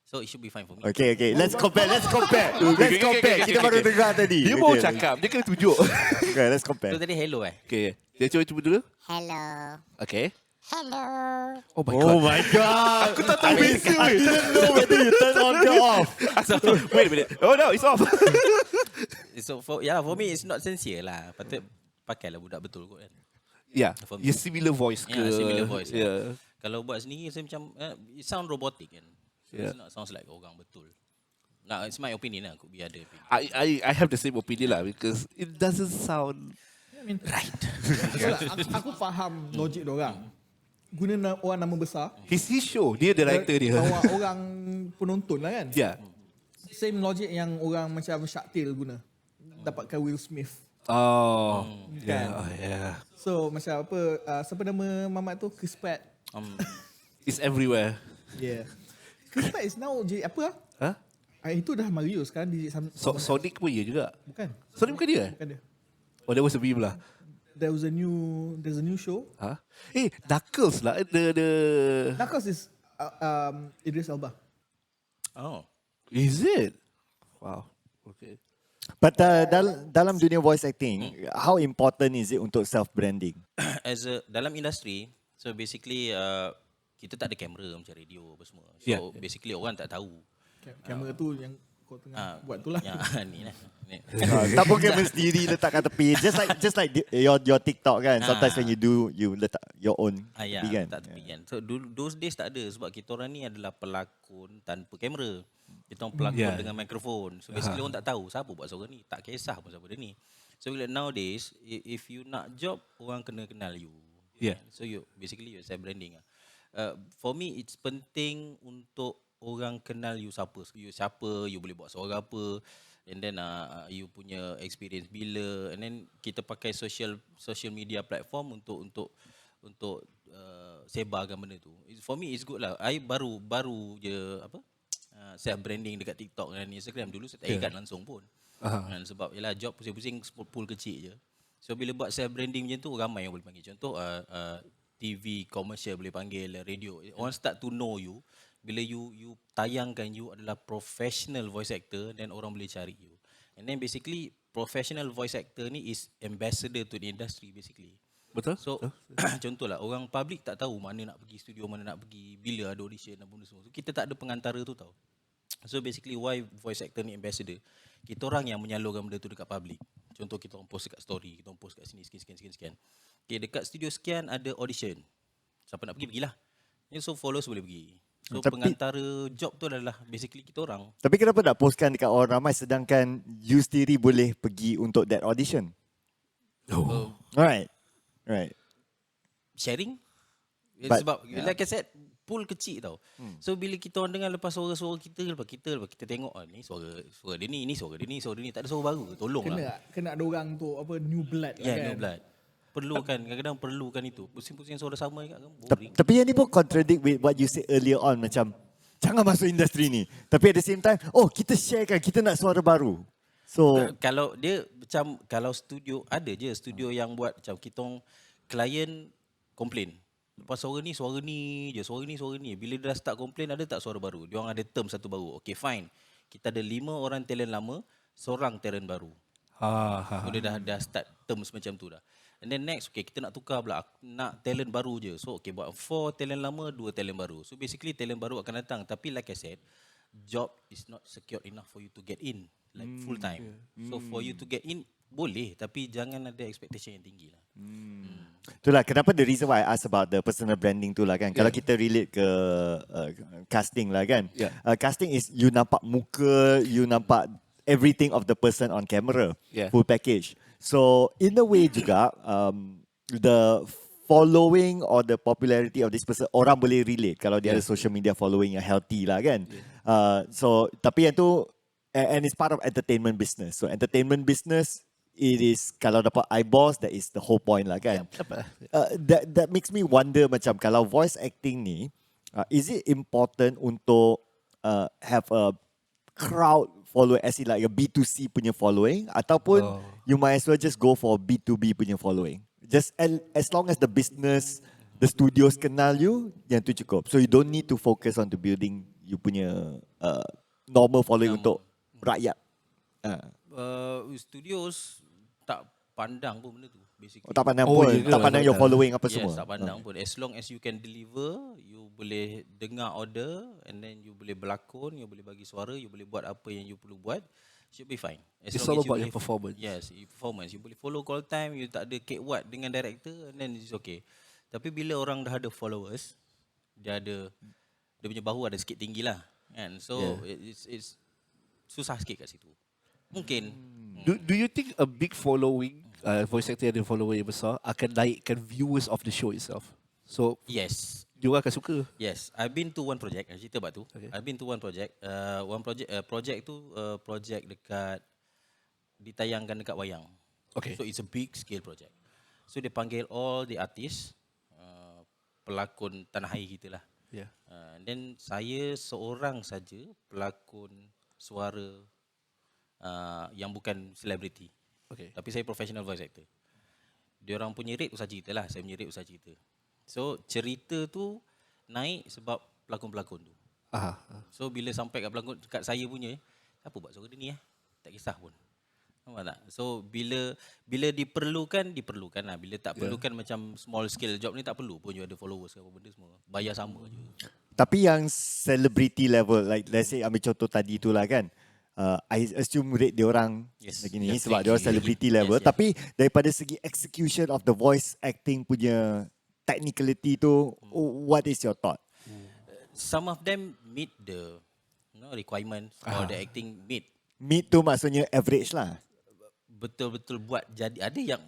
Speaker 2: So it should be fine for me.
Speaker 1: Okay. Let's compare. Kita baru dengar tadi.
Speaker 3: Dia mau cakap, dia kena tunjuk.
Speaker 1: Okay, let's
Speaker 2: So
Speaker 1: compare.
Speaker 2: tadi hello
Speaker 3: Okay, dia cuba dulu.
Speaker 5: Hello.
Speaker 3: Okay.
Speaker 5: Hello.
Speaker 3: Oh my
Speaker 1: Oh
Speaker 3: god.
Speaker 1: my god. Aku tak tahu beza. I didn't know whether you turn on or off.
Speaker 3: Wait a minute. Oh no, it's off.
Speaker 2: So for me it's not sincere lah. Patut pakailah budak betul kot kan.
Speaker 3: Yeah,
Speaker 2: For
Speaker 3: you
Speaker 2: me.
Speaker 3: similar voice ke?
Speaker 2: Yeah, similar voice.
Speaker 3: Yeah.
Speaker 2: Kalau buat sendiri saya macam it sound robotic kan. So
Speaker 3: Yeah.
Speaker 2: It's not sounds like orang betul. Nah, it's my opinion lah. Could be other opinion.
Speaker 3: I have the same opinion lah because it doesn't sound
Speaker 2: Right.
Speaker 4: Aku faham logik diorang. Guna orang nama besar.
Speaker 3: his show. Dia director dia.
Speaker 4: Orang penonton lah kan.
Speaker 3: Yeah.
Speaker 4: Same logic yang orang macam Shark Tale guna. Dapatkan Will Smith.
Speaker 3: Oh.
Speaker 4: Kan?
Speaker 3: Yeah.
Speaker 4: So macam apa, siapa nama mamat tu? Chris Pratt.
Speaker 3: It's everywhere.
Speaker 4: Yeah. Chris Pratt is now jadi apa lah?
Speaker 3: Huh?
Speaker 4: Itu dah Mario sekarang DJ
Speaker 3: Sonic pun ya juga.
Speaker 4: bukan.
Speaker 3: Sonic bukan dia?
Speaker 4: Bukan dia.
Speaker 3: Oh, that was a meme lah.
Speaker 4: There's a new show.
Speaker 3: Huh? Knuckles lah. The
Speaker 4: Knuckles is Idris Elba.
Speaker 2: Oh.
Speaker 3: Is it? Wow. Okay.
Speaker 1: But dalam dunia voice acting, how important is it untuk self-branding?
Speaker 2: As a dalam industri, so basically kita tak ada kamera macam radio apa semua. So
Speaker 3: Yeah.
Speaker 2: basically orang tak tahu.
Speaker 4: Kamera tu yang kau tengah buat tu lah.
Speaker 2: Ya, ni lah. Ni.
Speaker 1: Tak pun kamera sendiri letak kat tepi. Just like your TikTok kan. Sometimes when you letak your own
Speaker 2: Ya,
Speaker 1: tepi kan.
Speaker 2: tak tepi kan. So those days tak ada sebab kita orang ni adalah pelakon tanpa kamera. Kita orang pelakon
Speaker 3: Yeah.
Speaker 2: dengan mikrofon. So basically orang tak tahu siapa buat suara ni. Tak kisah pun siapa dia ni. So bila nowadays, if you nak job, orang kena kenal you.
Speaker 3: Yeah.
Speaker 2: So you basically you self branding lah. For me it's penting untuk orang kenal you siapa, you boleh buat suara apa, and then you punya experience bila, and then kita pakai social media platform untuk sebarkan benda tu. For me it's good lah. I baru je self branding dekat TikTok dan Instagram. Dulu saya tak ikat langsung pun. Dan sebab yalah job pusing-pusing pool kecil je. So bila buat self branding macam tu ramai yang boleh panggil. Contoh TV commercial boleh panggil, radio. Orang start to know you. Bila you tayangkan you adalah professional voice actor, then orang boleh cari you. And then basically professional voice actor ni is ambassador to the industry basically.
Speaker 3: Betul?
Speaker 2: So contohlah orang public tak tahu mana nak pergi studio, mana nak pergi, bila ada audition dan benda semua. So, kita tak ada pengantara tu tau. So basically why voice actor ni ambassador? Kita orang yang menyalurkan benda tu dekat public. Contoh kita orang post dekat story, kita orang post kat sini sekian. Okay, dekat studio sekian ada audition. Siapa nak pergi, pergilah. So followers boleh pergi. So pengantara job tu adalah basically kita orang.
Speaker 1: Tapi kenapa tak postkan dekat orang ramai sedangkan you sendiri boleh pergi untuk that audition?
Speaker 2: Oh.
Speaker 1: Right.
Speaker 2: Sharing.
Speaker 1: But-
Speaker 2: Sebab like I said, pool kecil tau. So bila kita orang dengar lepas suara-suara lepas kita tengok ni suara dia ni suara dia ni, tak ada suara baru. Tolonglah.
Speaker 4: Kena ada orang tu apa new blood lah kan.
Speaker 2: New blood. Kadang-kadang perlukan itu. Pusing-pusing suara sama kan boring.
Speaker 1: Tapi yang ni pun contradict with what you said earlier on, macam jangan masuk industri ni. Tapi at the same time, kita sharekan, kita nak suara baru. So
Speaker 2: Kalau dia macam kalau studio ada je studio yang buat macam kita klien komplain. Lepas suara ni je, suara ni. Bila dia dah start komplain, ada tak suara baru? Dia orang ada term satu baru. Okay, fine. Kita ada 5 orang talent lama, seorang talent baru. So dia dah start terms macam tu dah. And then next, okay, kita nak tukar pula. Nak talent baru je. So, okay, buat 4 talent lama, 2 talent baru. So, basically, talent baru akan datang. Tapi, like I said, job is not secure enough for you to get in. Like, full time. So, for you to get in, boleh. Tapi, jangan ada expectation yang tinggi lah.
Speaker 1: itulah kenapa the reason why I ask about the personal branding tu lah kan. Kalau kita relate ke casting lah kan. Casting is you nampak muka, you nampak everything of the person on camera. Full package. So in a way juga the following or the popularity of this person, orang boleh relate kalau dia ada social media following yang healthy lah kan. So tapi yang tu, and it's part of entertainment business. So entertainment business, it is kalau dapat eyeballs, that is the whole point lah kan. That makes me wonder macam kalau voice acting ni, is it important untuk have a crowd follow, as in like a B2C punya following, ataupun you might as well just go for B2B punya following. Just as long as the business, the studios kenal you, yang tu cukup. So you don't need to focus on to building you punya normal following untuk rakyat.
Speaker 2: Studios tak pandang pun benda tu. Basically.
Speaker 1: Tak pandang pun, tak pandang your following apa semua.
Speaker 2: Tak pandang pun. As long as you can deliver, you boleh dengar order, and then you boleh berlakon, you boleh bagi suara, you boleh buat apa yang you perlu buat, should be fine. As
Speaker 3: It's
Speaker 2: long
Speaker 3: all
Speaker 2: as you
Speaker 3: about
Speaker 2: boleh,
Speaker 3: your performance.
Speaker 2: Yes, performance. You boleh follow call time, you tak ada kek-wat dengan director, and then it's okay. Tapi bila orang dah ada followers, dia punya bahu ada sikit tinggi lah. And so it's susah sikit kat situ. Mungkin.
Speaker 3: Do you think a big following, voice actor yang ada follower yang besar, akan naikkan viewers of the show itself? So
Speaker 2: Yes.
Speaker 3: dia orang akan suka.
Speaker 2: Yes, I've been to one project. Cerita about tu.
Speaker 3: Okay.
Speaker 2: I've been to one project. Project tu project dekat ditayangkan dekat wayang.
Speaker 3: Okay.
Speaker 2: So it's a big scale project. So dia panggil all the artists, pelakon tanah air kita lah.
Speaker 3: Yeah.
Speaker 2: Then saya seorang saja pelakon suara yang bukan selebriti.
Speaker 3: Okay.
Speaker 2: Tapi saya professional voice actor. Dia orang punya rate usah cerita lah, saya punya rate usah cerita. So cerita tu naik sebab pelakon-pelakon tu. So bila sampai kat pelakon, kat saya punya, siapa buat suara dia ni tak kisah pun. Nampak tak? So bila diperlukan lah. Bila tak perlukan macam small scale job ni tak perlu pun you ada followers ke apa benda semua. Bayar sama je.
Speaker 1: Tapi yang celebrity level, like let's say ambil contoh tadi tu lah kan, I assume rate dia orang begini sebab dia orang celebrity level. Tapi daripada segi execution of the voice acting punya technicality tu, what is your thought?
Speaker 2: Some of them meet the requirements or the acting meet.
Speaker 1: Meet tu maksudnya average lah.
Speaker 2: Betul-betul buat jadi. Ada yang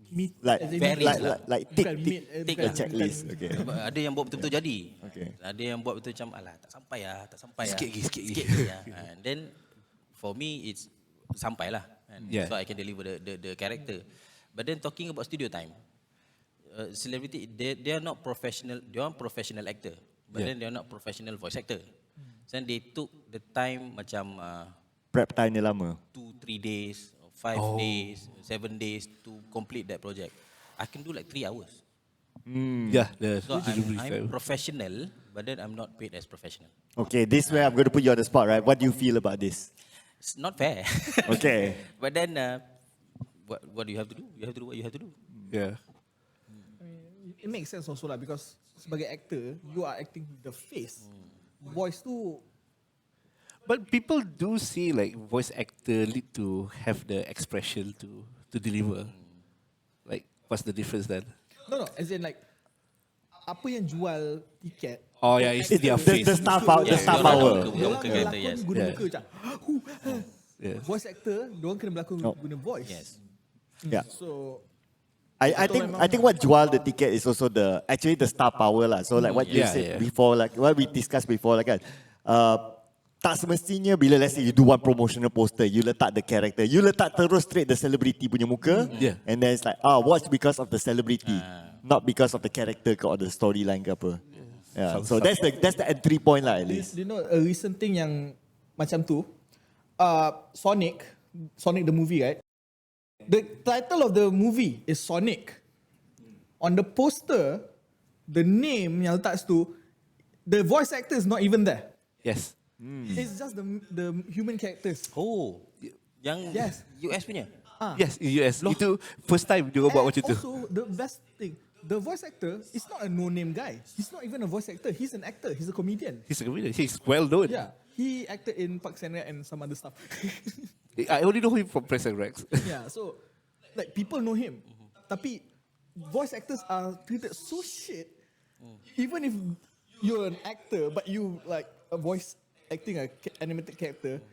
Speaker 4: Meet,
Speaker 1: Like
Speaker 4: as in
Speaker 2: varies
Speaker 4: meet
Speaker 2: lah.
Speaker 1: like
Speaker 4: bukan
Speaker 1: tick
Speaker 4: meet,
Speaker 2: tick
Speaker 1: a checklist. Okay.
Speaker 2: ada yang buat betul-betul jadi.
Speaker 1: Okay.
Speaker 2: Ada yang buat betul macam alah tak sampai.
Speaker 3: Sikit lagi.
Speaker 2: And then for me it's sampai lah. So I can deliver the character. But then talking about studio time, celebrity they are not professional. They are professional actor, but then they are not professional voice actor. So they took the time macam
Speaker 1: Prep time dia lama.
Speaker 2: 2-3 days, 5 days, 7 days to complete that project. I can do like 3 hours.
Speaker 3: Yeah.
Speaker 2: So I'm professional, but then I'm not paid as professional.
Speaker 1: Okay, this way I'm going to put you on the spot, right? What do you feel about this?
Speaker 2: It's not fair.
Speaker 1: Okay.
Speaker 2: But then what do you have to do? You have to do what you have to do.
Speaker 3: Yeah.
Speaker 4: It makes sense also lah, because sebagai actor you are acting the face. Voice tu
Speaker 3: But people do see like voice actor need to have the expression to deliver. Like, what's the difference then?
Speaker 4: no, as in like apa yang jual tiket.
Speaker 3: Oh yeah, it's their
Speaker 1: The
Speaker 3: face.
Speaker 1: staff power. The staff power.
Speaker 4: Dia orang
Speaker 2: Muka kata,
Speaker 4: berlakon
Speaker 2: yes.
Speaker 4: guna
Speaker 3: Yeah.
Speaker 4: muka macam
Speaker 3: Yeah.
Speaker 4: voice actor, dia orang kena berlakon guna voice.
Speaker 2: Yes.
Speaker 1: Yeah.
Speaker 4: So
Speaker 1: I think what jual the ticket is also the star power lah. So like what you said before, like what we discussed before, like kan, tak semestinya bila let's say you do one promotional poster, you letak the character, you letak terus straight the celebrity punya muka, and then it's like watch because of the celebrity, not because of the character or the storyline ke apa. Yeah. So that's the entry point lah at least.
Speaker 4: You know a recent thing yang macam tu, Sonic the movie, right? The title of the movie is Sonic. On the poster, the name yang letak situ, the voice actor is not even there.
Speaker 3: Yes.
Speaker 4: It's just the human characters.
Speaker 2: Oh, yang US punya.
Speaker 3: Yes, in US. Itu first time dia buat macam tu.
Speaker 4: Also, the best thing, the voice actor is not a no-name guy. He's not even a voice actor. He's an actor. He's a comedian.
Speaker 3: He's a comedian. He's well known.
Speaker 4: Yeah, he acted in Parks and Rec and some other stuff.
Speaker 3: I only know him from Press and Rex.
Speaker 4: Yeah, so like people know him. Tapi voice actors are treated so shit. Even if you're an actor, but you like a voice acting a animated character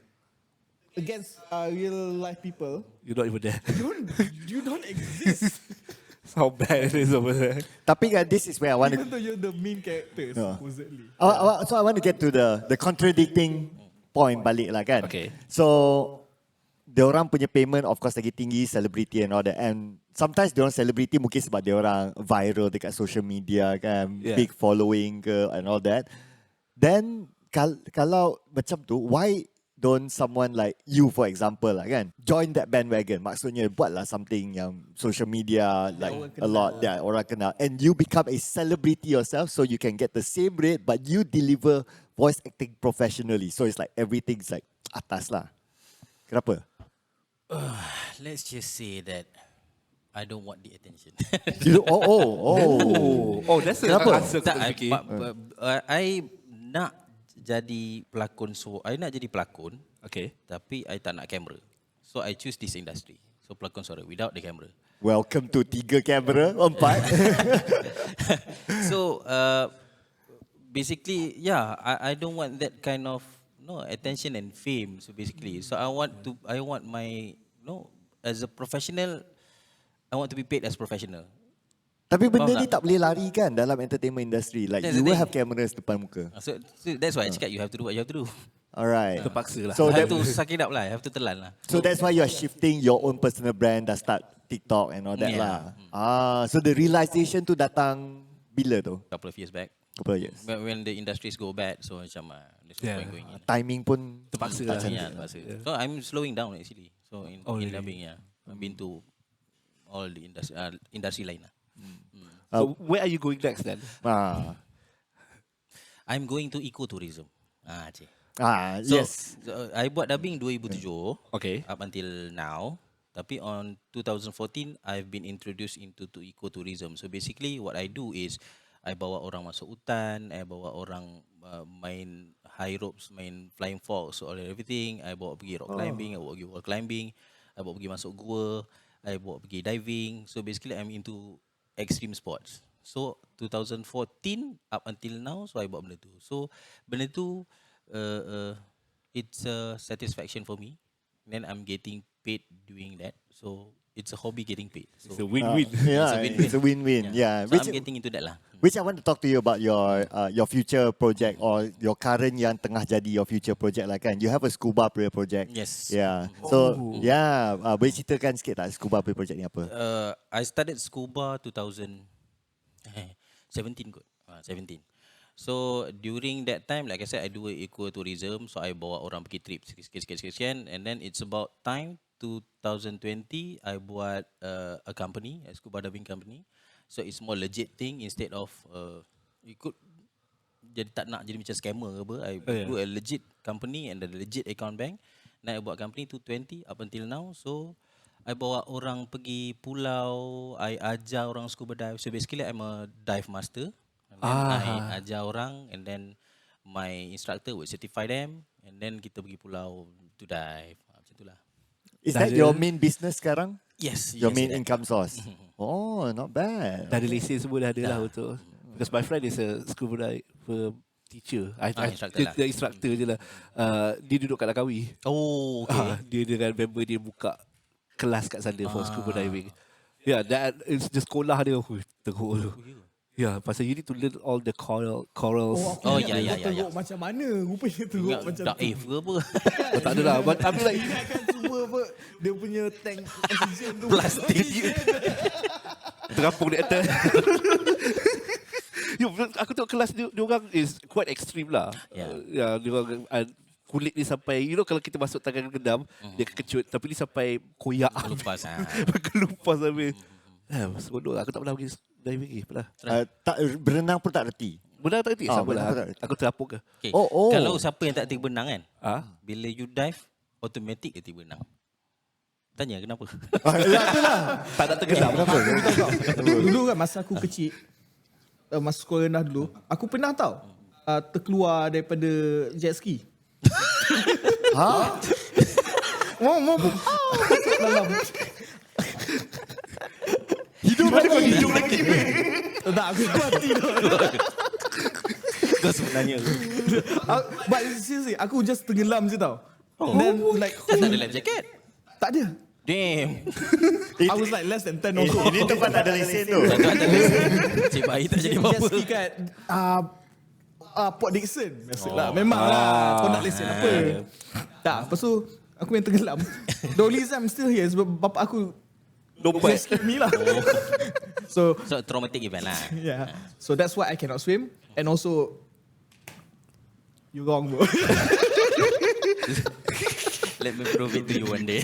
Speaker 4: against real life people,
Speaker 3: You're not even there.
Speaker 4: you don't exist.
Speaker 3: How bad it is over there.
Speaker 1: Tapi kan, this is where I want
Speaker 4: Even
Speaker 1: to.
Speaker 4: though you're the main character, supposedly.
Speaker 1: So I want to get to the contradicting point balik lah kan.
Speaker 3: Okay.
Speaker 1: So diorang punya payment of course lagi tinggi, celebrity and all that, and sometimes diorang celebrity mungkin sebab diorang viral dekat social media kan, big following ke and all that. Then kalau macam tu, why don't someone like you for example lah kan join that bandwagon? Maksudnya buatlah something yang social media like a lot, orang kenal, and you become a celebrity yourself, so you can get the same rate but you deliver voice acting professionally, so it's like everything's like atas lah. Kenapa?
Speaker 2: Let's just say that I don't want the attention.
Speaker 3: That's a
Speaker 1: Kenapa?
Speaker 3: answer.
Speaker 2: I nak jadi pelakon, I nak jadi pelakon.
Speaker 3: Okay.
Speaker 2: Tapi I tak nak kamera. So I choose this industry. So pelakon suara without the camera.
Speaker 1: Welcome to 3 kamera, 4.
Speaker 2: So basically, I don't want that kind of attention and fame. So basically, so I want my as a professional, I want to be paid as professional.
Speaker 1: Tapi benda
Speaker 2: Faham
Speaker 1: ni
Speaker 2: tak?
Speaker 1: tak boleh lari kan dalam entertainment industry. Like
Speaker 2: That's
Speaker 1: you
Speaker 2: the
Speaker 1: will
Speaker 2: thing.
Speaker 1: have cameras depan muka.
Speaker 2: So that's why I cakap you have to do what you have to do.
Speaker 1: Alright.
Speaker 3: Terpaksa lah.
Speaker 1: So
Speaker 2: I have
Speaker 1: that,
Speaker 2: to suck it up lah. I have to telan lah.
Speaker 1: so that's why you are shifting your own personal brand, dah start TikTok and all that
Speaker 2: Yeah.
Speaker 1: lah. So the realization tu datang bila tu?
Speaker 2: Couple of years back.
Speaker 1: Couple of years.
Speaker 2: When the industries go bad, so macam there's no point going in.
Speaker 1: Timing pun
Speaker 3: Terpaksa
Speaker 1: tak
Speaker 3: lah.
Speaker 1: cantik.
Speaker 2: Yeah, terpaksa. So I'm slowing down actually. So in
Speaker 3: really?
Speaker 2: dubbing, I've been to all the industry lain lah.
Speaker 3: So where are you going next then?
Speaker 2: I'm going to ecotourism. Cik. So,
Speaker 1: Yes.
Speaker 2: I buat dubbing 2007
Speaker 3: Okay.
Speaker 2: up until now. Tapi on 2014, I've been introduced into to ecotourism. So basically what I do is I bawa orang masuk hutan, I bawa orang main high ropes, main flying fox, all everything. I bawa pergi rock climbing, I bawa pergi wall climbing, I bawa pergi masuk gua, I bawa pergi diving. So basically I'm into extreme sports. So 2014 up until now, so I buat benda tu. So benda tu it's a satisfaction for me. Then I'm getting paid doing that. So it's a hobby getting paid. So
Speaker 3: It's a win-win.
Speaker 1: Yeah,
Speaker 2: win-win.
Speaker 1: it's a win-win. Yeah.
Speaker 2: So I'm getting into that lah.
Speaker 1: Which I want to talk to you about your future project or your current yang tengah jadi your future project lah kan. You have a scuba prayer project.
Speaker 2: Yes.
Speaker 1: Yeah. So boleh ceritakan sikit tak scuba prayer project ni apa?
Speaker 2: I started scuba 2017 kot. 17. So during that time, like I said, I do ecotourism. So I bawa orang pergi trip sekian, and then it's about time 2020 I buat a company, a scuba diving company. So it's more legit thing instead of ikut jadi tak nak jadi macam scammer ke apa. I do a legit company and a legit account bank. Now I buat company 2020 up until now. So I bawa orang pergi pulau, I ajar orang scuba dive. So basically I'm a dive master. And then I ajar orang, and then my instructor would certify them, and then kita pergi pulau to dive. Macam itulah.
Speaker 1: Is that your main business sekarang?
Speaker 2: Yes.
Speaker 1: Your
Speaker 2: yes,
Speaker 1: main
Speaker 2: that.
Speaker 1: income source? Oh, not bad.
Speaker 3: Dah ada lesen semua dah ada lah untuk. Because my friend is a scuba diver teacher.
Speaker 2: Instructor lah.
Speaker 3: Dia instructor je lah. Dia duduk kat Langkawi.
Speaker 2: Oh, okay.
Speaker 3: Dia dengan member dia buka kelas kat sana for scuba diving. Yeah, that is the sekolah dia. Teruk tu. Yeah, pasal you need to learn all the corals.
Speaker 2: Oh, ya, ya, ya,
Speaker 4: Teruk macam mana? Rupanya teruk
Speaker 2: Ingat
Speaker 4: macam tu.
Speaker 2: Daif ke apa?
Speaker 3: Oh, tak adalah. But I mean like,
Speaker 4: Ingatkan semua apa, dia punya tank oksigen tu.
Speaker 2: Plastik.
Speaker 3: terapung di atas. Aku tengok kelas dia orang is quite extreme lah.
Speaker 2: Yeah.
Speaker 3: Dia orang kulit ni sampai, you know kalau kita masuk tangan gendam, dia kekecut. Tapi ni sampai koyak.
Speaker 2: Lepas.
Speaker 3: Kelupas habis. Seronok lah. Aku tak pernah pergi diving lagi. Pernah.
Speaker 1: Tak, berenang pun tak reti.
Speaker 3: Benar tak reti? Sama
Speaker 1: benar
Speaker 3: lah.
Speaker 1: tak reti.
Speaker 3: Aku terapung ke?
Speaker 2: Okay.
Speaker 1: Oh.
Speaker 2: Kalau siapa yang tak tiba benang kan, bila you dive, automatic dia tiba benang. Tanya kenapa?
Speaker 3: Tak nak tenggelam.
Speaker 4: Dulu kan masa aku kecil, masa sekolah rendah dulu, aku pernah tahu terkeluar daripada jet ski.
Speaker 1: Ha?
Speaker 4: Mau dalam.
Speaker 3: Hidup lagi.
Speaker 4: Tak, aku mati tu.
Speaker 2: Kau sebenarnya.
Speaker 4: But seriously, aku just tenggelam je tau. Then like,
Speaker 2: Tak ada life jacket.
Speaker 4: tak ada.
Speaker 2: Damn.
Speaker 4: I was like less than 10 also.
Speaker 1: Ini tempat tak ada lesen tu.
Speaker 2: Satu ada lesen. Cik bayi tak jadi
Speaker 4: Jet
Speaker 2: apa-apa.
Speaker 4: ski kat Port Dickson. Biasalah. Memang lah. Kau nak lesen apa. Tak, lepas tu aku yang tenggelam. The only reason I'm still here sebab bapak aku rescue me lah. So
Speaker 2: So traumatic event lah.
Speaker 4: yeah. So that's why I cannot swim. And also, you wrong bro.
Speaker 2: Let me prove it to you one day.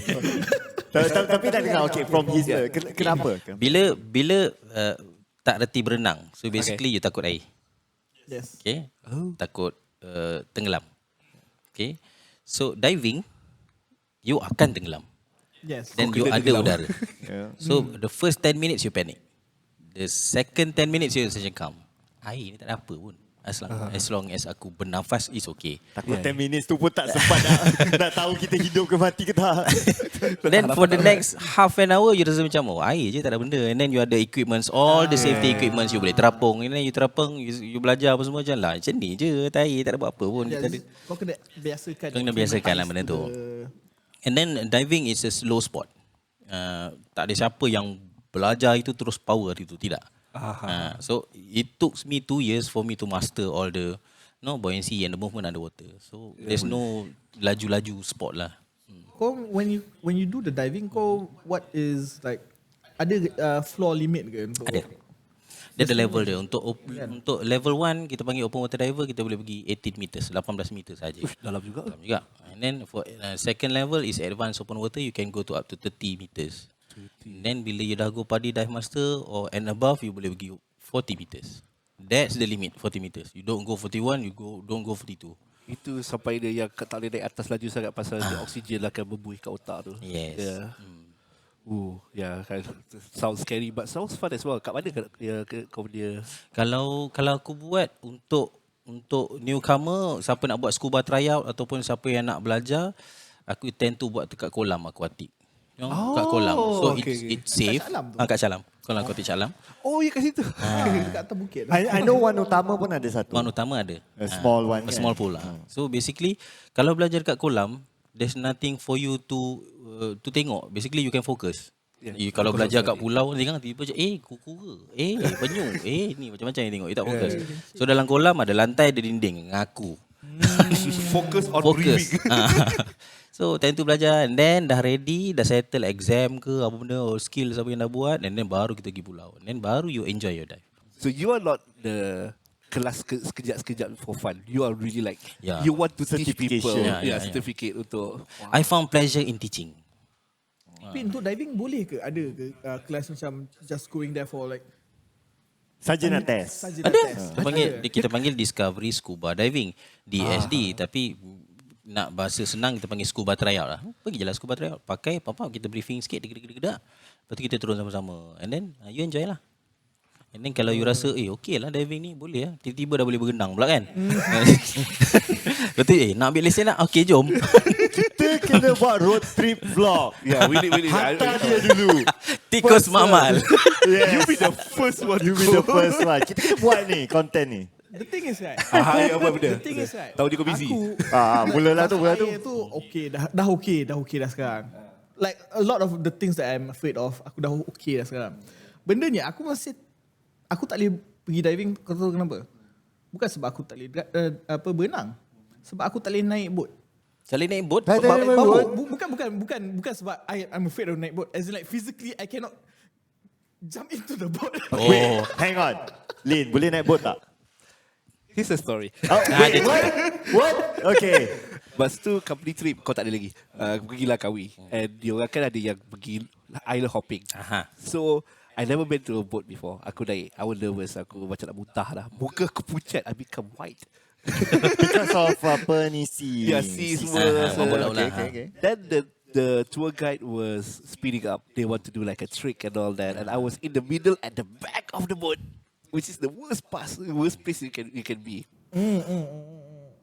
Speaker 1: Tapi tak dengar, okay, from his, kenapa?
Speaker 2: Bila tak reti berenang, so basically you takut air.
Speaker 4: Yes.
Speaker 2: Okay? Takut tenggelam. Okay? So diving, you akan tenggelam.
Speaker 4: Yes.
Speaker 2: Then you ada udara. So the first 10 minutes you panic. The second 10 minutes you macam calm. Air ni tak ada apa pun. As long as aku bernafas is okay.
Speaker 1: Takut 10 minutes tu pun tak sempat nak tahu kita hidup ke mati ke tak.
Speaker 2: Then for the next half an hour you rasa macam air je tak ada benda. And then you ada equipments, all the safety equipments, you boleh terapung. And then you terapung, you belajar apa semua macam lah. Macam ni je, tak air, tak ada apa-apa pun.
Speaker 4: Yes.
Speaker 2: Kita ada.
Speaker 4: Kau kena biasakan.
Speaker 2: Kau kena biasakan lah benda tu. And then diving is a slow sport. Tak ada siapa yang belajar itu terus power itu, tidak. So it took me 2 years for me to master all the buoyancy and the movement underwater. So there's no laju-laju sport lah.
Speaker 4: Kau when you do the diving, kau what is like ada floor limit ke untuk?
Speaker 2: Ada. Dia ada level dia. Untuk level 1 kita panggil open water diver, kita boleh pergi 18 meters, 18 meters saja.
Speaker 3: Dalam juga.
Speaker 2: Dalam juga. And then for second level is advanced open water, you can go to up to 30 meters. And then bila you dah go PADI dive master or and above, you boleh pergi 40 meters. That's the limit, 40 meters. You don't go 41, don't go 42.
Speaker 3: Itu sampai dia yang tak boleh naik atas laju sangat pasal dia oksigen lah akan berbuih kat otak tu.
Speaker 2: Yes.
Speaker 3: Yeah. Yeah, kan. Sounds scary but sounds fun as well. Kat mana kau dia?
Speaker 2: Kalau aku buat untuk newcomer, siapa nak buat scuba tryout ataupun siapa yang nak belajar, aku tend to buat dekat kolam aquatic. Kat kolam. So it's safe. Kat Calam. Kolam aquatic Calam.
Speaker 3: Oh, ya kat situ.
Speaker 4: Dekat atas bukit.
Speaker 1: I know Wan Utama pun ada satu.
Speaker 2: Wan Utama ada.
Speaker 1: A small one.
Speaker 2: A small pool lah. So basically, kalau belajar dekat kolam, there's nothing for you to tengok. Basically you can focus. You kalau belajar kat pulau, tengok tiba-tiba kukura, penyu, ni macam-macam yang tengok. You tak fokus. So dalam kolam ada lantai, ada dinding. Ngaku.
Speaker 3: Focus on breathing.
Speaker 2: So time tu belajar, and then dah ready, dah settle exam ke apa benda, or skill apa yang dah buat, and then baru kita pergi pulau. And then baru you enjoy your dive.
Speaker 3: So you are not the kelas sekejap-sekejap for fun. You are really like,
Speaker 2: Yeah.
Speaker 3: you want to teach people.
Speaker 2: Yeah.
Speaker 3: Certificate untuk.
Speaker 2: I found pleasure in teaching.
Speaker 4: Tapi untuk diving boleh ke? Ada ke kelas macam just going there for like
Speaker 1: Saja nak test.
Speaker 4: saja
Speaker 2: Ada.
Speaker 4: nak test?
Speaker 2: Kita panggil Discovery Scuba Diving, DSD, tapi nak bahasa senang kita panggil scuba tryout lah. Pergi je lah scuba tryout. Pakai apa-apa, kita briefing sikit, dekat-dekat. Lepas tu kita turun sama-sama. And then you enjoy lah. And then kalau you rasa, okey lah diving ni, boleh lah. Tiba-tiba dah boleh berenang pula kan. Lepas tu, nak ambil lesen lah. Okey, jom.
Speaker 1: Kita kena buat road trip vlog.
Speaker 3: Yeah, we need.
Speaker 1: Hantar dia dulu.
Speaker 2: Tikus Mamal.
Speaker 1: Yes.
Speaker 3: You be the first one.
Speaker 1: You be the first one. Kita kena buat ni, konten ni.
Speaker 4: The thing is right.
Speaker 3: Apa benda?
Speaker 4: The thing is right.
Speaker 3: Tahu dia kau busy.
Speaker 4: Aku
Speaker 1: Mulalah tu.
Speaker 4: air tu okey dah okey dah sekarang. like a lot of the things that I'm afraid of, aku dah okay dah sekarang. Benda ni aku tak boleh pergi diving, kau tahu kenapa? Bukan sebab aku tak boleh berenang. Sebab aku tak boleh naik boat.
Speaker 2: Sekali naik boat.
Speaker 4: Bukan sebab I'm afraid of naik boat. As in like physically I cannot jump into the boat.
Speaker 1: Wait, hang on. Lin, boleh naik boat tak?
Speaker 3: Here's a story.
Speaker 1: Oh, wait, what? Okay.
Speaker 3: Lepas tu company trip kau tak ada lagi. Pergi Langkawi. And diorang kan ada yang pergi island hopping.
Speaker 2: Aha.
Speaker 3: So I never been to a boat before. Aku naik. I was nervous. Aku macam nak muntah dah. Muka aku pucat. I become white.
Speaker 1: Because of apa ni sea.
Speaker 3: Yeah, sea semua.
Speaker 1: Okay.
Speaker 3: Then the tour guide was speeding up. They want to do like a trick and all that. And I was in the middle at the back of the boat, which is the worst place you can be.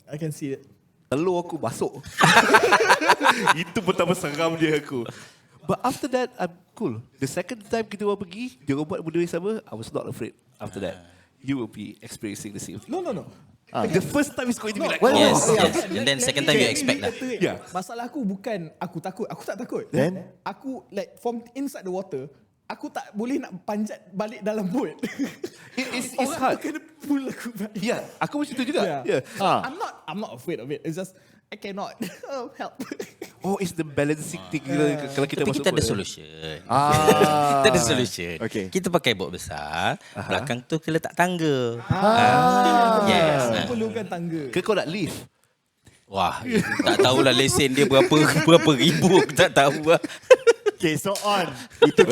Speaker 4: I can see it.
Speaker 3: Telur aku masuk. Itu pertama seram dia aku. But after that, I'm cool. The second time kita orang pergi, dia orang buat benda yang sama, I was not afraid. After that, you will be experiencing the same thing.
Speaker 4: No.
Speaker 3: The first time is going to be like,
Speaker 2: Yes,
Speaker 3: oh,
Speaker 2: yes. And then second time you expect lah.
Speaker 3: Yeah.
Speaker 4: Masalah aku bukan aku takut. Aku tak takut.
Speaker 1: Then?
Speaker 4: Aku like from inside the water, aku tak boleh nak panjat balik dalam boat.
Speaker 3: It's
Speaker 4: Orang
Speaker 3: hard.
Speaker 4: tu kena pull aku balik.
Speaker 3: Yeah, aku macam tu juga. Yeah.
Speaker 4: I'm not afraid of it. It's just I cannot help.
Speaker 3: Oh, it's the balancing thing kalau kita
Speaker 2: Tapi
Speaker 3: masuk
Speaker 2: kita ada
Speaker 3: boat.
Speaker 2: solution. Kita ada solution.
Speaker 1: Okay.
Speaker 2: Kita pakai boat besar, belakang tu kita letak tangga.
Speaker 4: Yes.
Speaker 2: Yes.
Speaker 4: Aku perlukan tangga.
Speaker 3: Ke kau nak lift?
Speaker 2: Wah, tak tahulah lesen dia berapa ribu, aku tak tahu lah.
Speaker 1: Okay, so on. Itu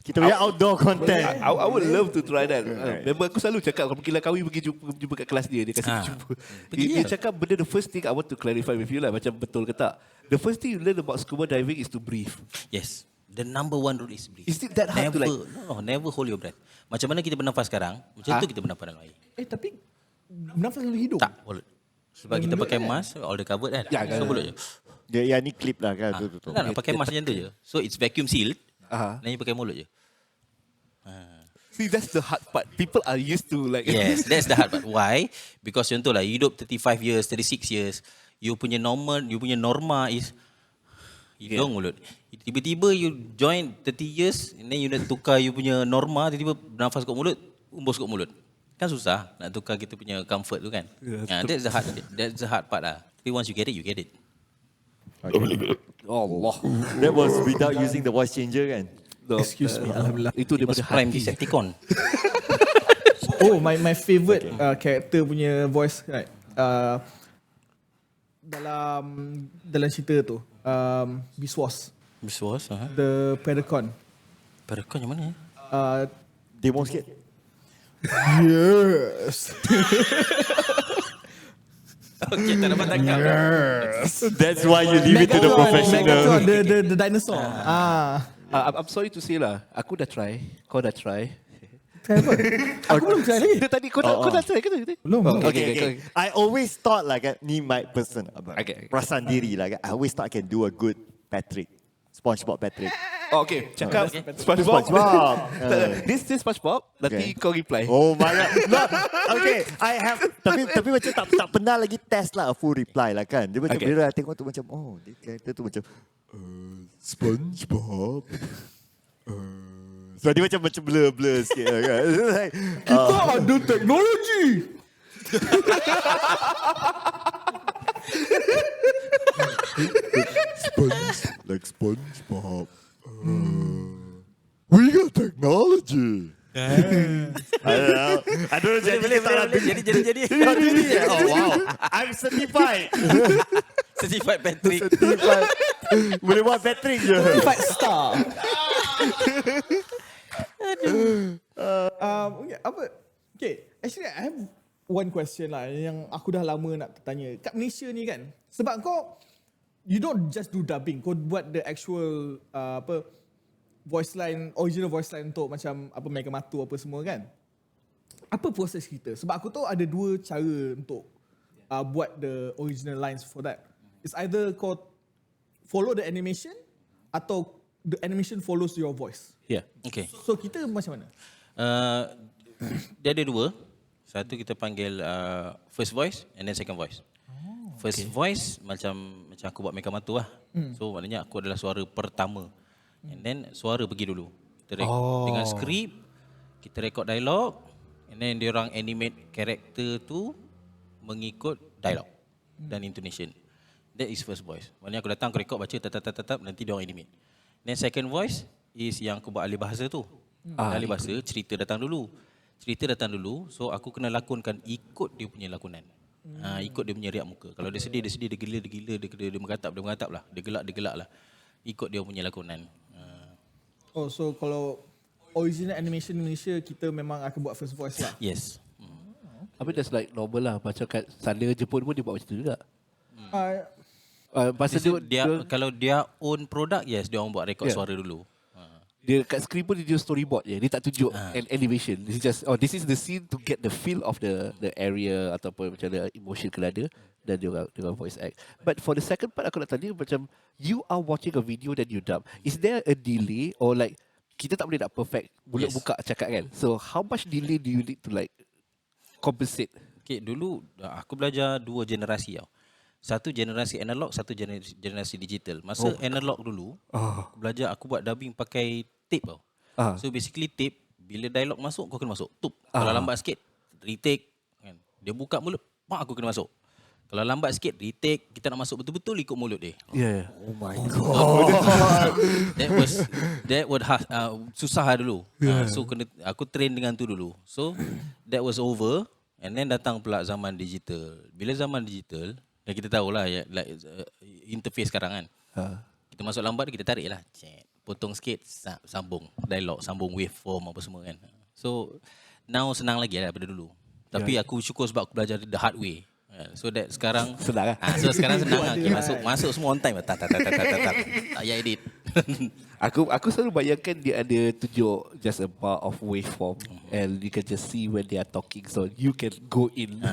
Speaker 1: kita punya outdoor content.
Speaker 3: I would love to try that. Member aku selalu cakap kalau pergi Langkawi pergi jumpa kat kelas dia kasi jumpa. Dia cakap benda the first thing I want to clarify with you lah macam betul ke tak. The first thing you learn about scuba diving is to breathe.
Speaker 2: Yes. The number one rule is breathe.
Speaker 3: Is it that hard to like?
Speaker 2: Never hold your breath. Macam mana kita bernafas sekarang, macam tu kita bernafas dalam air.
Speaker 4: Tapi nafas dalam hidung.
Speaker 2: Tak, mulut. Sebab kita pakai mask, all the covered kan.
Speaker 3: Ya,
Speaker 2: So mulut je.
Speaker 1: Dia yang ni clip lah kan. Betul.
Speaker 2: Nak pakai mask macam tu je. So it's vacuum sealed.
Speaker 3: Aha.
Speaker 2: Dan you pakai mulut je.
Speaker 3: See, that's the hard part. People are used to like.
Speaker 2: Yes, that's the hard part. Why? Because contohlah, you hidup 35 years, 36 years, you punya norma is hidung mulut. Tiba-tiba you join 30 years, and then you nak tukar you punya norma, tiba-tiba bernafas kat mulut, umbus kat mulut. Kan susah nak tukar kita punya comfort tu kan. That's the hard part lah. Tapi once you get it, you get it.
Speaker 3: Oh Allah.
Speaker 1: That was without using the voice changer kan.
Speaker 3: No,
Speaker 4: Excuse me, alhamdulillah.
Speaker 3: Itu daripada
Speaker 2: Prime
Speaker 3: hati.
Speaker 2: Decepticon.
Speaker 4: Oh, my favorite character punya voice right? Dalam cerita tu Beast Wars,
Speaker 2: Biswas,
Speaker 4: The Predacon.
Speaker 2: Predacon yang mana?
Speaker 1: Demo sikit.
Speaker 4: Yes.
Speaker 2: Okay, tak dapat tangkap.
Speaker 1: That's why you leave it to the professional.
Speaker 4: Megatron, the dinosaur.
Speaker 3: I'm sorry to say lah, aku dah try, kau dah try.
Speaker 4: Kenapa? Aku belum try lagi.
Speaker 3: Dia tadi kau dah try ke tadi?
Speaker 4: Belum.
Speaker 1: Okay. I always thought like ni my person.
Speaker 3: Okay.
Speaker 1: Perasan diri like I always thought I can do a good Patrick. SpongeBob Patrick.
Speaker 3: Oh, okay. Cakap
Speaker 2: Okay.
Speaker 3: SpongeBob.
Speaker 1: SpongeBob.
Speaker 3: This SpongeBob. Nanti kau reply.
Speaker 1: Oh my god. No. Okay, I have tapi macam tak pernah lagi test lah a full reply lah kan. Dia macam
Speaker 3: Okay.
Speaker 1: bila I tengok tu macam dia character tu macam SpongeBob. So dia macam blur sikit lah kan. Like,
Speaker 4: Kita ada teknologi.
Speaker 1: SpongeBob. We got technology. I don't know.
Speaker 2: Jadi.
Speaker 1: Oh wow. I'm certified.
Speaker 2: Certified Patrick.
Speaker 1: Boleh buat Patrick je.
Speaker 4: Fight star. Actually I have one question lah yang aku dah lama nak tanya. Kat Malaysia ni kan, sebab kau you don't just do dubbing, kau buat the actual voice line, original voice line untuk macam Megamatu apa semua kan. Apa proses kita? Sebab aku tahu ada dua cara untuk buat the original lines for that. It's either kau follow the animation atau the animation follows your voice.
Speaker 3: Yeah.
Speaker 2: Okay.
Speaker 4: So kita macam mana?
Speaker 2: Dia ada dua. Satu kita panggil first voice and then second voice. First voice macam aku buat Mega Matu lah. So maknanya aku adalah suara pertama. And then suara pergi dulu. Kita dengan skrip, kita rekod dialog, and then diorang animate karakter tu mengikut dialog dan intonation. That is first voice. Maknanya aku datang, aku rekod, baca, tatap, nanti diorang animate. Then second voice is yang aku buat alih bahasa tu. Alih bahasa, cerita datang dulu. So aku kena lakonkan ikut dia punya lakonan. Ikut dia punya riak muka. Kalau dia sedih, dia gila, dia mengatap lah. Dia gelak lah. Ikut dia punya lakonan.
Speaker 4: Oh, so kalau original animation Malaysia, kita memang akan buat first voice lah.
Speaker 2: Yes.
Speaker 3: I mean that's like normal lah. Macam kat sana Jepun pun dia buat macam tu juga. Pasal
Speaker 2: Kalau dia own product, yes, dia orang buat rekod suara dulu.
Speaker 3: Dia kat skrip pun dia storyboard je. Dia tak tunjuk animation. Dia just this is the scene to get the feel of the area ataupun macam the emotion kena ada, dan dia orang voice act. But for the second part aku nak tanya macam you are watching a video then you dub. Is there a delay or like kita tak boleh nak perfect mulut buka cakap kan? So how much delay do you need to like compensate?
Speaker 2: Okay, dulu aku belajar 2 generasi tau. Satu generasi analog, satu generasi digital. Masa analog dulu, aku buat dubbing pakai tape tau. So basically tape, bila dialog masuk, kau kena masuk. Tup. Kalau lambat sikit, retake. Kan? Dia buka mulut, aku kena masuk. Kalau lambat sikit, retake. Kita nak masuk betul-betul ikut mulut dia.
Speaker 3: Yeah.
Speaker 1: Oh my god.
Speaker 2: That was susah dulu. So aku train dengan tu dulu. So that was over. And then datang pula zaman digital. Bila zaman digital, dan kita tahulah like interface sekarang kan. Kita masuk lambat, kita tarik lah. Potong sikit, sambung dialog, sambung waveform apa semua kan. So now senang lagi lah daripada dulu. Tapi aku syukur sebab aku belajar the hard way. So that sekarang
Speaker 3: senang lah.
Speaker 2: So sekarang senang lah. Okay, masuk semua on time. Tak payah edit.
Speaker 3: Aku selalu bayangkan dia ada tunjuk just a bar of waveform and you can just see when they are talking, so you can go in.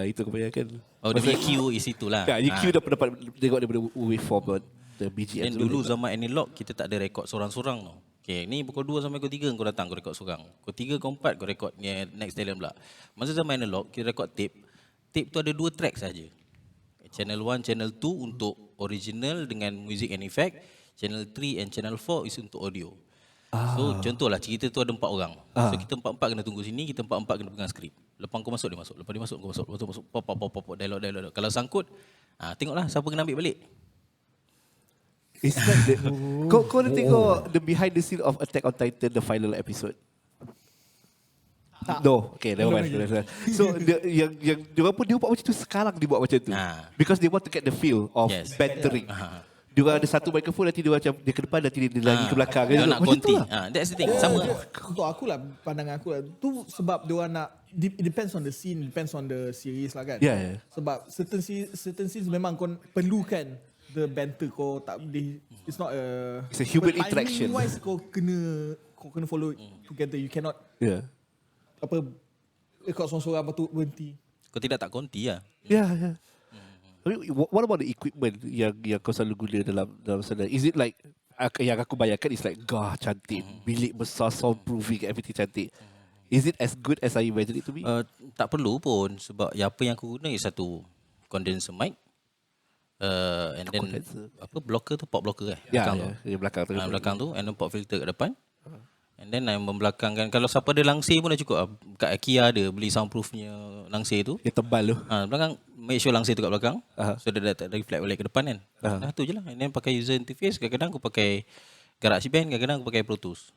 Speaker 3: Itu aku bayangkan.
Speaker 2: Oh, dia punya cue is itulah.
Speaker 3: Ya, EQ dapat tengok daripada waveform the BGM.
Speaker 2: Dan dulu zaman analog kita tak ada rekod sorang-sorang tau. Okay, ni pukul 2 sampai pukul 3 kau datang, kau rekod sorang. Pukul 3, pukul 4 kau rekod next talent pula. Masa zaman analog kita rekod tape. Tape tu ada 2 track saja. Channel 1, channel 2 untuk original dengan music and effect. Channel 3 and channel 4 is untuk audio. So contohlah cerita tu ada 4 orang. So kita 4-4 kena tunggu sini, kita 4-4 kena pegang skrip. Lepas kau masuk dia masuk, lepas dia masuk kau masuk. Lepas tu masuk pop dialog. Kalau sangkut, tengoklah siapa kena ambil balik.
Speaker 3: It's like kau nak tengok the behind the scene of Attack on Titan the final episode? No, okay, never mind. So yang dia pun dia buat macam tu sekarang, dia buat macam tu. Because they want to get the feel of bantering. Dia ada satu mikrofon, nanti dia macam dia ke depan, nanti dia lagi ke belakang.
Speaker 2: Dia nak konti. That's the thing. Sama.
Speaker 4: Untuk aku lah, pandangan aku lah. Tu sebab dia orang nak, it depends on the scene, depends on the series lah kan.
Speaker 3: Yeah.
Speaker 4: Sebab certain scenes memang kau perlukan the banter, kau tak boleh, it's not
Speaker 3: it's a human interaction.
Speaker 4: Timing wise kau kena follow together. You cannot record sorang-sorang lepas tu berhenti.
Speaker 2: Kau tak konti lah.
Speaker 3: Yeah. I mean, what about the equipment yang kau selalu guna dalam sana? Is it like yang aku bayangkan is like cantik, bilik besar, soundproofing, everything cantik. Is it as good as I imagine it to be?
Speaker 2: Tak perlu pun, sebab apa yang aku guna is satu condenser mic. And then blocker tu, pop blocker belakang tu, and then pop filter kat depan. And then yang membelakangkan, kalau siapa ada langsir pun dah cukup. Kat IKEA ada beli soundproofnya langsir tu.
Speaker 3: Yang tebal tu.
Speaker 2: Belakang, make sure langsir tu kat belakang. So dia dah reflect balik ke depan kan. Dah tu je lah. And then pakai user interface, kadang-kadang aku pakai GarageBand, kadang-kadang aku pakai Pro Tools.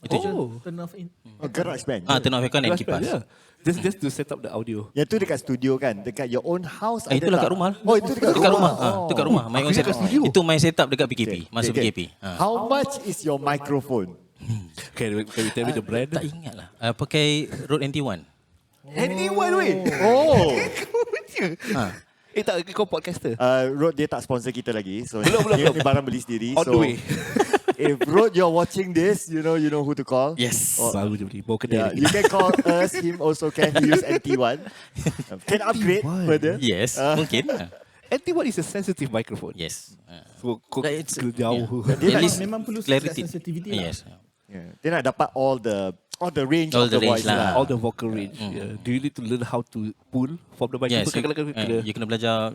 Speaker 2: Itu je.
Speaker 4: Turn off in.
Speaker 1: GarageBand.
Speaker 2: Turn off aircon and kipas.
Speaker 3: Just to set up the audio.
Speaker 1: Yang tu dekat studio kan? Dekat your own house ada
Speaker 2: itulah
Speaker 1: tak?
Speaker 2: kat rumah.
Speaker 1: Oh, itu dekat rumah.
Speaker 2: Itu kat rumah. My own setup. Itu my setup dekat PKP. Masa PKP.
Speaker 1: How much is your microphone?
Speaker 3: Can you tell me the brand?
Speaker 2: Tak ingat lah. Pakai Rode NT1.
Speaker 3: NT1 weh.
Speaker 1: Oh.
Speaker 3: Tak, kau podcaster.
Speaker 1: Rod dia tak sponsor kita lagi. So
Speaker 3: Belum.
Speaker 1: dia ni barang beli sendiri.
Speaker 3: On the way.
Speaker 1: If Rod you're watching this, you know who to call.
Speaker 2: Yes.
Speaker 3: Baru je beli. Bawa kedai.
Speaker 1: You can call us. Him also can. He use NT1. Can upgrade further.
Speaker 2: Yes, mungkin.
Speaker 3: NT1 is a sensitive microphone.
Speaker 2: Yes.
Speaker 3: So kau
Speaker 2: It's-
Speaker 3: jauh.
Speaker 1: Dia
Speaker 2: At least
Speaker 4: memang perlu
Speaker 2: clarity.
Speaker 4: sensitivity lah.
Speaker 2: Yes.
Speaker 1: Dia nak dapat all the all the range
Speaker 2: All
Speaker 1: of the
Speaker 2: the range
Speaker 1: voice
Speaker 2: lah.
Speaker 3: All the vocal range. Yeah. Do you need to learn how to pull from the
Speaker 2: Yes,
Speaker 3: microphone?
Speaker 2: you kena belajar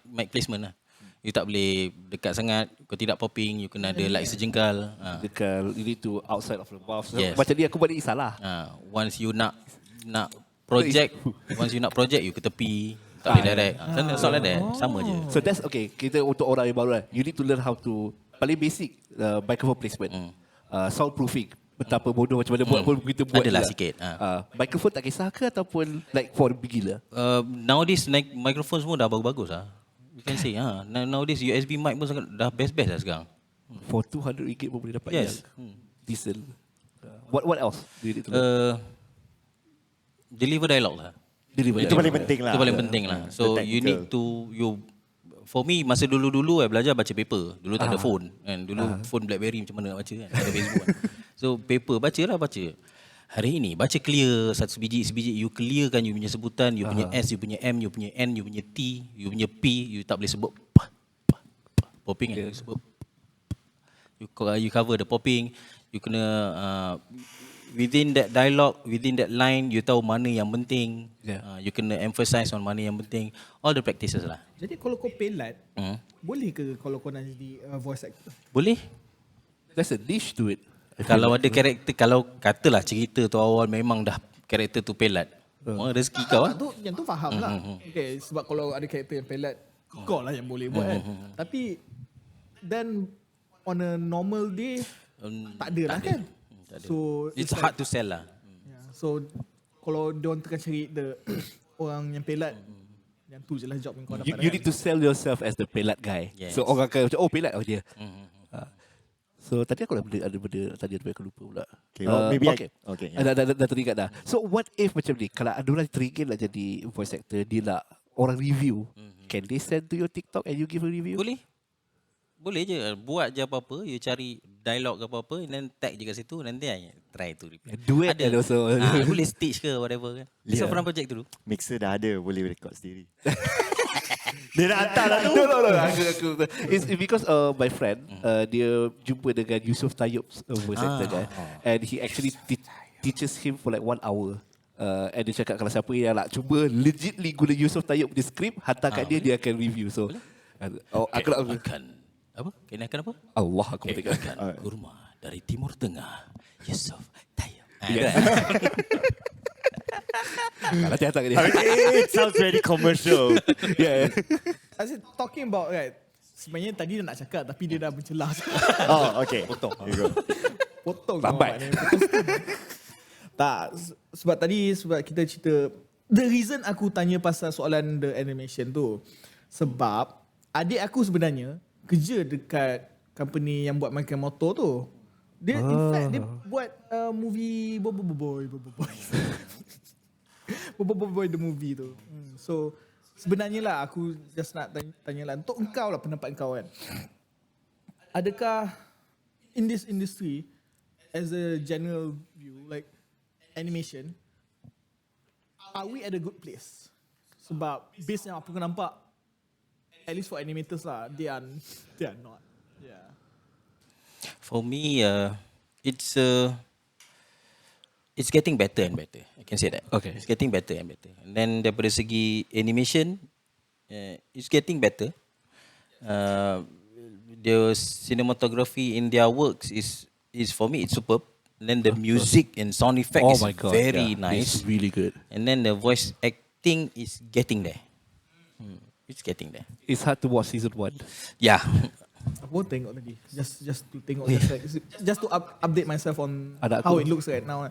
Speaker 2: mic placement lah. You tak boleh dekat sangat, kau tidak popping, you kena ada like sejengkal.
Speaker 3: Dekat, you need to outside of the mouth. So,
Speaker 2: Yes.
Speaker 3: macam ni aku buat ni salah.
Speaker 2: Once you nak project, you ke tepi, tak boleh direct. Soal like that, sama je.
Speaker 3: So that's okay. Kita untuk orang yang baru lah. You need to learn how to paling basic microphone placement, soundproofing. Betapa bodoh macam mana buat pun kita buat.
Speaker 2: Adalah
Speaker 3: juga.
Speaker 2: sikit.
Speaker 3: Microphone tak kisah ke ataupun like for beginner?
Speaker 2: Nowadays microphone semua dah bagus-bagus lah. You can say nowadays USB mic pun sangat dah best lah sekarang.
Speaker 3: For RM200 pun boleh dapat
Speaker 2: Yes.
Speaker 3: yang decent. What else do you need to learn?
Speaker 2: Deliver dialogue lah.
Speaker 1: Itu paling penting lah.
Speaker 2: Itu paling penting lah. So
Speaker 1: The
Speaker 2: you
Speaker 1: technical.
Speaker 2: need to for me masa dulu-dulu belajar baca paper. Dulu tak ada phone kan. Dulu phone BlackBerry macam mana nak baca kan. Tak ada Facebook kan. So paper baca. Hari ini baca clear satu sebiji you clearkan you punya sebutan, you punya S, you punya M, you punya N, you punya T, you punya P, you tak boleh sebut popping kan. You sebut you cover the popping, you kena within that dialogue, within that line, you tahu mana yang penting. You kena emphasize on mana yang penting. All the practices lah.
Speaker 4: Jadi kalau kau pelat, boleh ke kalau kau nak jadi voice actor?
Speaker 2: Boleh.
Speaker 3: There's a niche to it.
Speaker 2: Kalau ada karakter, kalau katalah cerita tu awal memang dah karakter tu pelat. Rezeki kau lah.
Speaker 4: Yang tu faham lah. Okay, sebab kalau ada karakter yang pelat, kau lah yang boleh buat kan. Tapi then on a normal day, tak ada lah kan. So
Speaker 2: It's hard to sell lah.
Speaker 4: Yeah. So kalau diorang tengah cari orang yang pelat, yang tu je lah job yang kau dapat.
Speaker 3: You need to sell yourself as the pelat guy.
Speaker 2: Yes.
Speaker 3: So orang akan macam, oh pelat dia. So tadi aku ada benda tadi aku lupa pula.
Speaker 1: Okay, well, maybe
Speaker 3: okay.
Speaker 1: yeah.
Speaker 3: Dah teringat dah. So what if macam ni, kalau ada orang teringin nak jadi voice actor, dia nak orang review, can they send to your TikTok and you give a review?
Speaker 2: Boleh je. Buat je apa-apa, you cari dialog ke apa-apa, and then tag je kat situ, nanti try to repeat.
Speaker 3: Do it and also
Speaker 2: boleh stage ke whatever kan. So from project dulu.
Speaker 1: Mixer dah ada, boleh record sendiri. Dia nak hantar lah tu.
Speaker 3: No. It's because my friend, dia jumpa dengan Yusof Tayyub, voice actor guy, and he actually teaches him for like 1 hour. And dia cakap kalau siapa yang nak cuba legitly guna Yusof Tayyub punya script, hantar kat dia akan review. So aku nak
Speaker 2: apa? Kenakan apa?
Speaker 3: Allah aku tengok.
Speaker 2: Kurma dari Timur Tengah. Yusof Tayyub.
Speaker 3: Nanti hantar kat dia.
Speaker 1: It sounds very commercial.
Speaker 3: Yeah.
Speaker 4: I said, talking about right, sebenarnya tadi dia nak cakap tapi dia dah mencelah.
Speaker 1: Oh, okay. Potong.
Speaker 4: Potong.
Speaker 3: Lambat.
Speaker 4: Tak, sebab kita cerita, the reason aku tanya pasal soalan the animation tu, sebab adik aku sebenarnya kerja dekat company yang buat mainkan motor tu. Dia in fact dia buat movie Boy the movie tu. So sebenarnya lah aku just nak tanya lah untuk engkau lah, pendapat engkau kan. Adakah in this industry as a general view like animation, are we at a good place? Sebab based yang apa aku nampak, at least for animators lah, they are not. Yeah.
Speaker 2: For me, it's getting better and better. I can say that.
Speaker 3: Okay.
Speaker 2: It's getting better and better. And then daripada segi animation, it's getting better. The cinematography in their works is for me it's superb. And then the music and sound effect is very nice.
Speaker 3: It's really good.
Speaker 2: And then the voice acting is getting there. It's getting there.
Speaker 3: It's hard to watch season 1.
Speaker 2: Yeah.
Speaker 4: Aku tengok lagi. Just to tengok just to update myself on
Speaker 3: Anak
Speaker 4: how
Speaker 3: aku.
Speaker 4: it looks right now.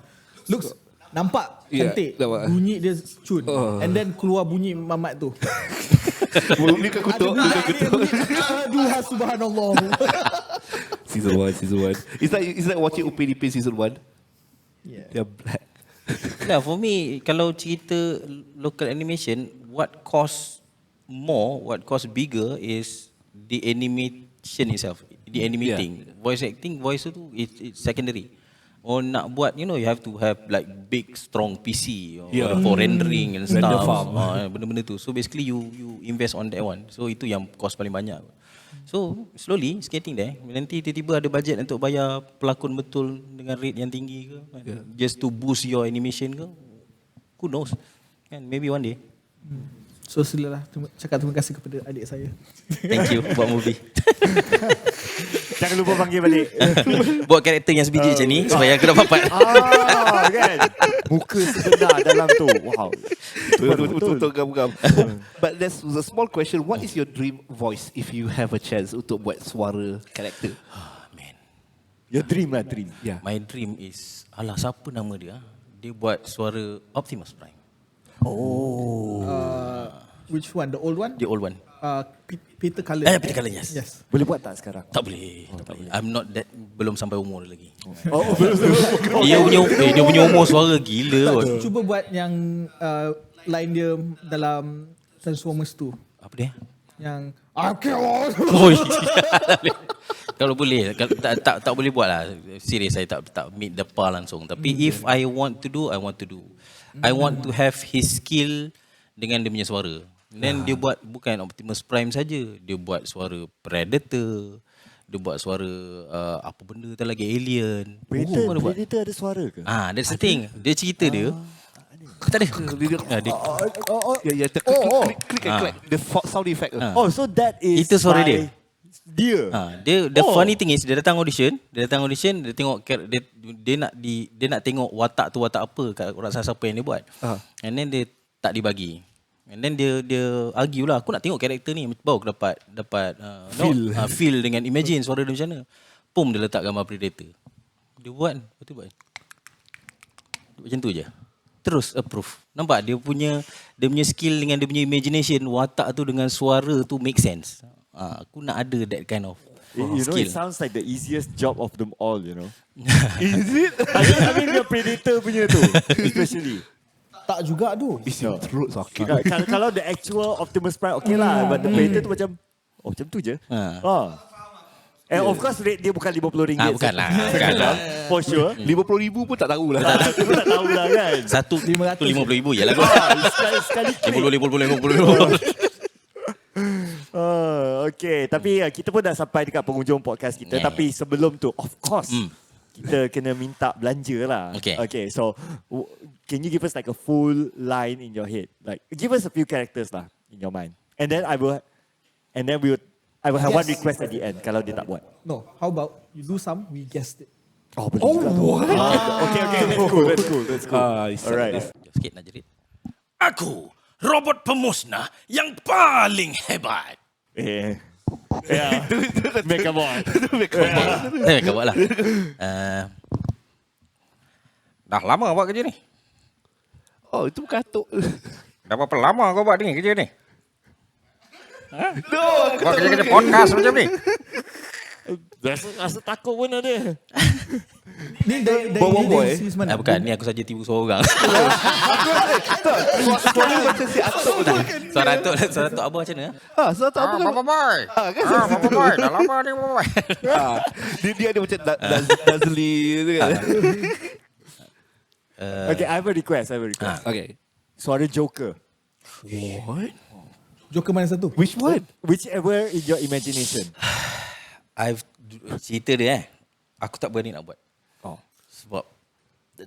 Speaker 4: Looks nampak
Speaker 3: Yeah,
Speaker 4: cantik.
Speaker 3: nampak.
Speaker 4: Bunyi dia cun. And then keluar bunyi mamat tu.
Speaker 3: Bunyi ke kutuk.
Speaker 4: Aduh subhanallah.
Speaker 3: Season 1. It's like watching Upin Ipin season 1.
Speaker 4: Yeah.
Speaker 3: They're black.
Speaker 2: Nah, for me, kalau cerita local animation, what costs bigger is the animation itself, the animating. Voice acting, voice tu it's secondary. Or nak buat, you have to have like big strong PC for rendering and
Speaker 3: Render
Speaker 2: stuff.
Speaker 3: farm.
Speaker 2: Benda-benda tu. So basically you invest on that one. So itu yang cost paling banyak. So slowly skating there. Nanti tiba-tiba ada bajet untuk bayar pelakon betul dengan rate yang tinggi ke, just to boost your animation ke. Who knows? Kan maybe one day.
Speaker 4: So silalah cakap terima kasih kepada adik saya.
Speaker 2: Thank you buat movie.
Speaker 1: Jangan lupa panggil balik.
Speaker 2: Buat karakter yang sebiji macam ni supaya aku dapat part.
Speaker 1: Kan? Muka sebenar dalam tu. Wow.
Speaker 3: Betul gam-gam. But there's a small question. What is your dream voice if you have a chance untuk buat suara karakter?
Speaker 2: Man,
Speaker 1: Your dream lah, dream.
Speaker 3: Yeah.
Speaker 2: my dream is, alah siapa nama dia? Dia buat suara Optimus Prime.
Speaker 4: Which one? The old one?
Speaker 2: The old one.
Speaker 4: Peter Cullen.
Speaker 2: Peter Cullen, yes.
Speaker 4: Yes.
Speaker 1: Boleh buat tak sekarang?
Speaker 2: Tak boleh. I'm not that, belum sampai umur lagi.
Speaker 1: Oh,
Speaker 2: Dia punya umur suara gila. kot.
Speaker 4: Cuba buat yang line dia dalam Transformers 2.
Speaker 2: Apa dia?
Speaker 4: Yang okay, Lord.
Speaker 2: Oh, kalau boleh, tak boleh buat lah. Serius, saya tak meet the par langsung. Tapi if I want to do, I want to do. I want to have his skill dengan dia punya suara. Then dia buat bukan Optimus Prime saja, dia buat suara Predator, dia buat suara apa benda tu lagi, Alien. Mana buat?
Speaker 1: Predator ada suara ke?
Speaker 2: That's the thing. Dia cerita dia. Tak ada.
Speaker 3: Yeah, click and clack. The sound effect.
Speaker 1: Oh, so that is
Speaker 2: Itu suara
Speaker 1: by dia.
Speaker 2: The funny thing is dia datang audition, dia tengok dia nak tengok watak tu watak apa kat raksasa apa yang dia buat. And then dia tak dibagi. And then dia argue lah, aku nak tengok karakter ni baru aku dapat feel dengan imagine suara dia macam mana. Pum, dia letak gambar Predator. Dia buat, betul buat. Macam tu je. Terus approve. Nampak dia punya skill dengan dia punya imagination, watak tu dengan suara tu make sense. Aku nak ada that kind of
Speaker 1: You know,
Speaker 2: skill.
Speaker 1: it sounds like the easiest job of them all, you know.
Speaker 3: Is it?
Speaker 1: I mean the Predator punya tu, especially.
Speaker 4: Tak juga tu.
Speaker 3: Is your throat sakit?
Speaker 1: Kalau the actual Optimus Prime, okay lah. But the Predator tu macam, macam tu je. And of course rate dia bukan RM50.
Speaker 2: Bukanlah.
Speaker 1: For sure.
Speaker 3: RM50,000 pun tak tahulah.
Speaker 1: Aku tak tahulah kan.
Speaker 2: Satu RM50,000 je lah.
Speaker 1: Sekali klik.
Speaker 2: 50.
Speaker 1: Okay, tapi kita pun dah sampai dekat penghujung podcast kita. Tapi sebelum tu, of course, kita kena minta belanja lah. Okay, so can you give us like a full line in your head? Like, give us a few characters lah in your mind. And then I will have one request at the end kalau dia tak buat.
Speaker 4: No, how about you do some, we guessed it.
Speaker 1: Oh, boleh juga tu. Okay, that's cool. Alright.
Speaker 2: Sikit nak jerit. Aku robot pemusnah yang paling hebat.
Speaker 1: Make a boy.
Speaker 2: Kau buat lah. Dah lama buat kerja ni?
Speaker 3: Oh, itu katuk.
Speaker 2: Dah berapa lama kau buat ni kerja ni? Buat kerja-kerja podcast macam ni?
Speaker 1: Rasa takut pun ada.
Speaker 4: Ni dari series mana?
Speaker 2: Bukan, ni aku saja tipu seorang.
Speaker 3: Suara macam si Atuk tu.
Speaker 2: Suara Atuk apa macam mana?
Speaker 3: Suara Atuk apa kan?
Speaker 2: Papa Boy. Papa Boy. Dah lama ni Papa Boy.
Speaker 3: Dia ada macam Dazli tu kan.
Speaker 1: Okay, I have a request.
Speaker 3: Okay.
Speaker 1: Suara Joker.
Speaker 3: What?
Speaker 4: Joker mana satu?
Speaker 3: Which one?
Speaker 1: Whichever in your imagination.
Speaker 2: Cerita dia aku tak berani nak buat. Sebab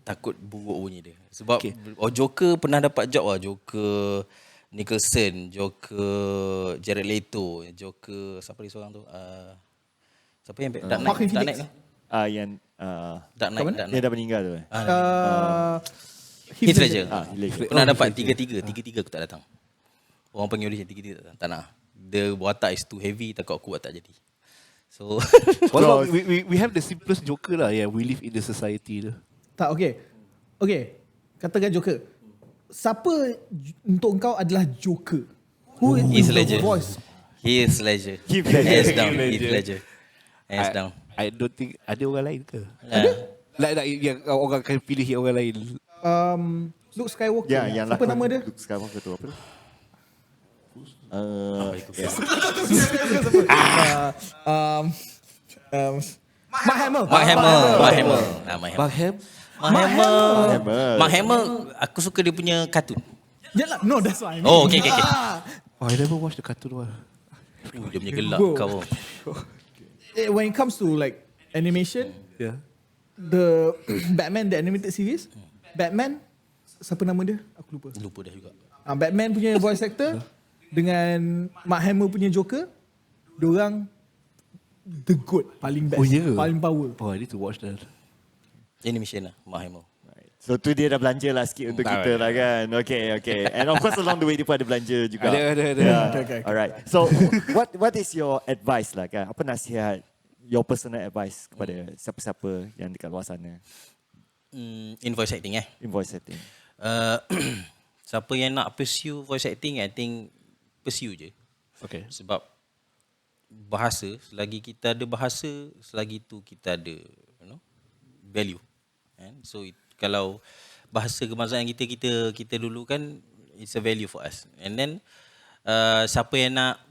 Speaker 2: takut buruk bunyi dia. Sebab Joker pernah dapat job lah. Joker Nicholson, Joker Jared Leto, Joker siapa dia seorang tu? Siapa yang Dark Knight tu? Dark Knight.
Speaker 1: Dia dah meninggal tu.
Speaker 2: Heath Ledger. Pernah dapat tiga aku tak datang. Orang panggil audition tiga tak datang. Tak nak. The watak is too heavy, takut aku buat tak jadi. So
Speaker 3: well, we have the simplest Joker lah. Yeah, we live in the society tu.
Speaker 4: Tak, okay. Katakan Joker. Siapa untuk engkau adalah Joker? Who is the
Speaker 2: Ledger.
Speaker 4: voice?
Speaker 2: Heath Ledger. Hands down. Heath Ledger. Hands down.
Speaker 3: I don't think ada orang lain ke? Ada? Like yang orang akan pilih orang lain.
Speaker 4: Luke Skywalker.
Speaker 1: Ya, yang
Speaker 4: apa nama dia?
Speaker 1: Luke Skywalker tu apa tu?
Speaker 4: Mark Hamill.
Speaker 2: Mark Hamill, aku suka dia punya kartun.
Speaker 4: Yalah, no, that's why.
Speaker 2: Oh, okay.
Speaker 3: I never watch the cartoon one.
Speaker 2: Dia punya gelak
Speaker 4: Wow.
Speaker 2: kau.
Speaker 4: When it comes to like animation,
Speaker 3: Yeah.
Speaker 4: the Batman the animated series, Batman siapa nama dia? Aku lupa.
Speaker 2: Lupa dah juga.
Speaker 4: Batman punya voice actor dengan Mark Hamill punya Joker, diorang the good, paling best,
Speaker 3: Oh, yeah.
Speaker 4: paling power.
Speaker 3: Oh, I need to watch that.
Speaker 2: Animation lah, Mahimo.
Speaker 1: So tu dia dah belanja lah sikit untuk kita lah kan. Okay. And of course along the way dia pun ada belanja juga.
Speaker 3: Ada.
Speaker 1: Yeah.
Speaker 4: Okay.
Speaker 1: Alright. So what is your advice lah kan? Apa nasihat, your personal advice kepada siapa-siapa yang dekat luar sana?
Speaker 2: In voice acting
Speaker 1: In voice setting.
Speaker 2: Siapa yang nak pursue voice acting, I think pursue je.
Speaker 3: Okay.
Speaker 2: Sebab bahasa, selagi kita ada bahasa, selagi tu kita ada value. So kalau bahasa kebangsaan kita dulu kan, it's a value for us. And then siapa yang nak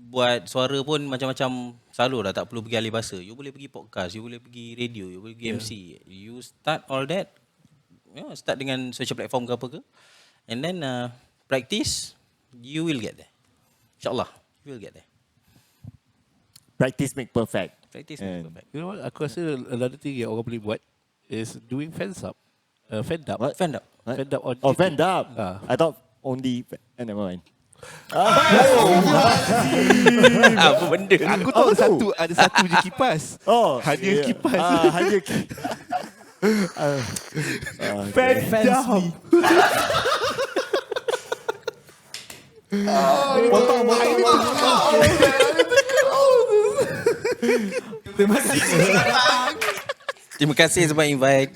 Speaker 2: buat suara pun macam-macam, selalu dah, tak perlu pergi ahli bahasa. You boleh pergi podcast, you boleh pergi radio, you boleh pergi MC. You start all that, start dengan social platform ke apa ke. And then practice, you will get there. InsyaAllah, you will get there.
Speaker 1: Practice make perfect.
Speaker 2: Practice
Speaker 1: And-
Speaker 2: perfect.
Speaker 3: You know what? Aku rasa another thing yang orang boleh buat is doing fan sub. Fan dub.
Speaker 1: What?
Speaker 2: Fan up.
Speaker 1: What?
Speaker 3: Fan dub on
Speaker 1: Oh,
Speaker 3: YouTube.
Speaker 1: fan dub.
Speaker 3: Ah.
Speaker 1: I thought only. Never mind.
Speaker 2: Apa benda?
Speaker 3: Aku tahu ada satu je kipas.
Speaker 1: Oh,
Speaker 3: Hanya
Speaker 1: yeah.
Speaker 3: kipas.
Speaker 1: Hanya kipas.
Speaker 4: Fancy. Potong. Terima kasih.
Speaker 2: Terima kasih sebab invite.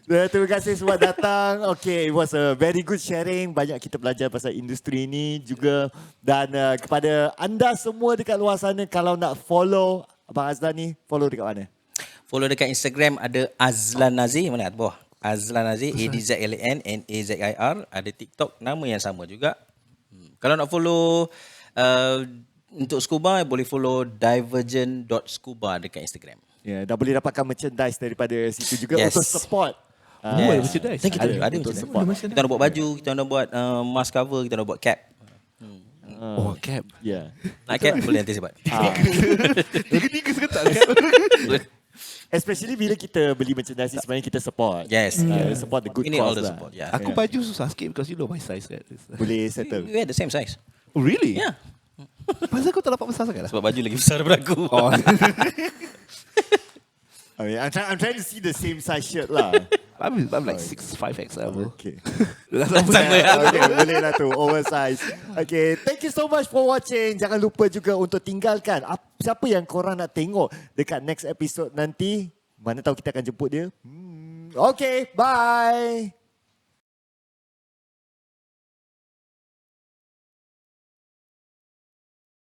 Speaker 1: Terima kasih sebab datang. Okay, it was a very good sharing. Banyak kita belajar pasal industri ini juga. Dan kepada anda semua dekat luar sana, kalau nak follow Abang Azlan ni, follow dekat mana?
Speaker 2: Follow dekat Instagram ada Azlan Nazir. Mana kat bawah? Azlan Nazir, ADZLAN NAZIR. Ada TikTok, nama yang sama juga. Kalau nak follow untuk scuba, boleh follow divergent.scuba dekat Instagram.
Speaker 1: Ya, dah boleh dapatkan merchandise daripada situ juga
Speaker 2: Yes.
Speaker 1: untuk support.
Speaker 3: Ada merchandise.
Speaker 2: Kita ada
Speaker 1: untuk
Speaker 2: macam
Speaker 1: support.
Speaker 2: kita nak buat baju, kita nak buat mask cover, kita nak buat cap.
Speaker 3: Oh, cap.
Speaker 1: Ya.
Speaker 2: Nak cap boleh nanti sebab.
Speaker 3: Tiga seketak cap.
Speaker 1: Especially bila kita beli merchandise, sebenarnya kita support.
Speaker 2: Yes.
Speaker 1: Support the good
Speaker 2: We need all
Speaker 1: cause
Speaker 2: the
Speaker 1: lah.
Speaker 2: support. Yeah.
Speaker 3: Aku baju susah sikit because you know my size. Right?
Speaker 1: Boleh settle.
Speaker 2: We had the same size.
Speaker 3: Oh, really?
Speaker 2: Yeah.
Speaker 3: Pasal aku tak dapat besar sangat lah.
Speaker 2: Sebab baju lagi besar daripada aku.
Speaker 3: Oh.
Speaker 1: I mean, I'm trying to see the same size shirt lah.
Speaker 3: I'm like 6'5" XL.
Speaker 1: Okay.
Speaker 2: Sama.
Speaker 1: Boleh lah tu, oversize. Okay, thank you so much for watching. Jangan lupa juga untuk tinggalkan siapa yang korang nak tengok dekat next episode nanti. Mana tahu kita akan jemput dia. Okay, bye.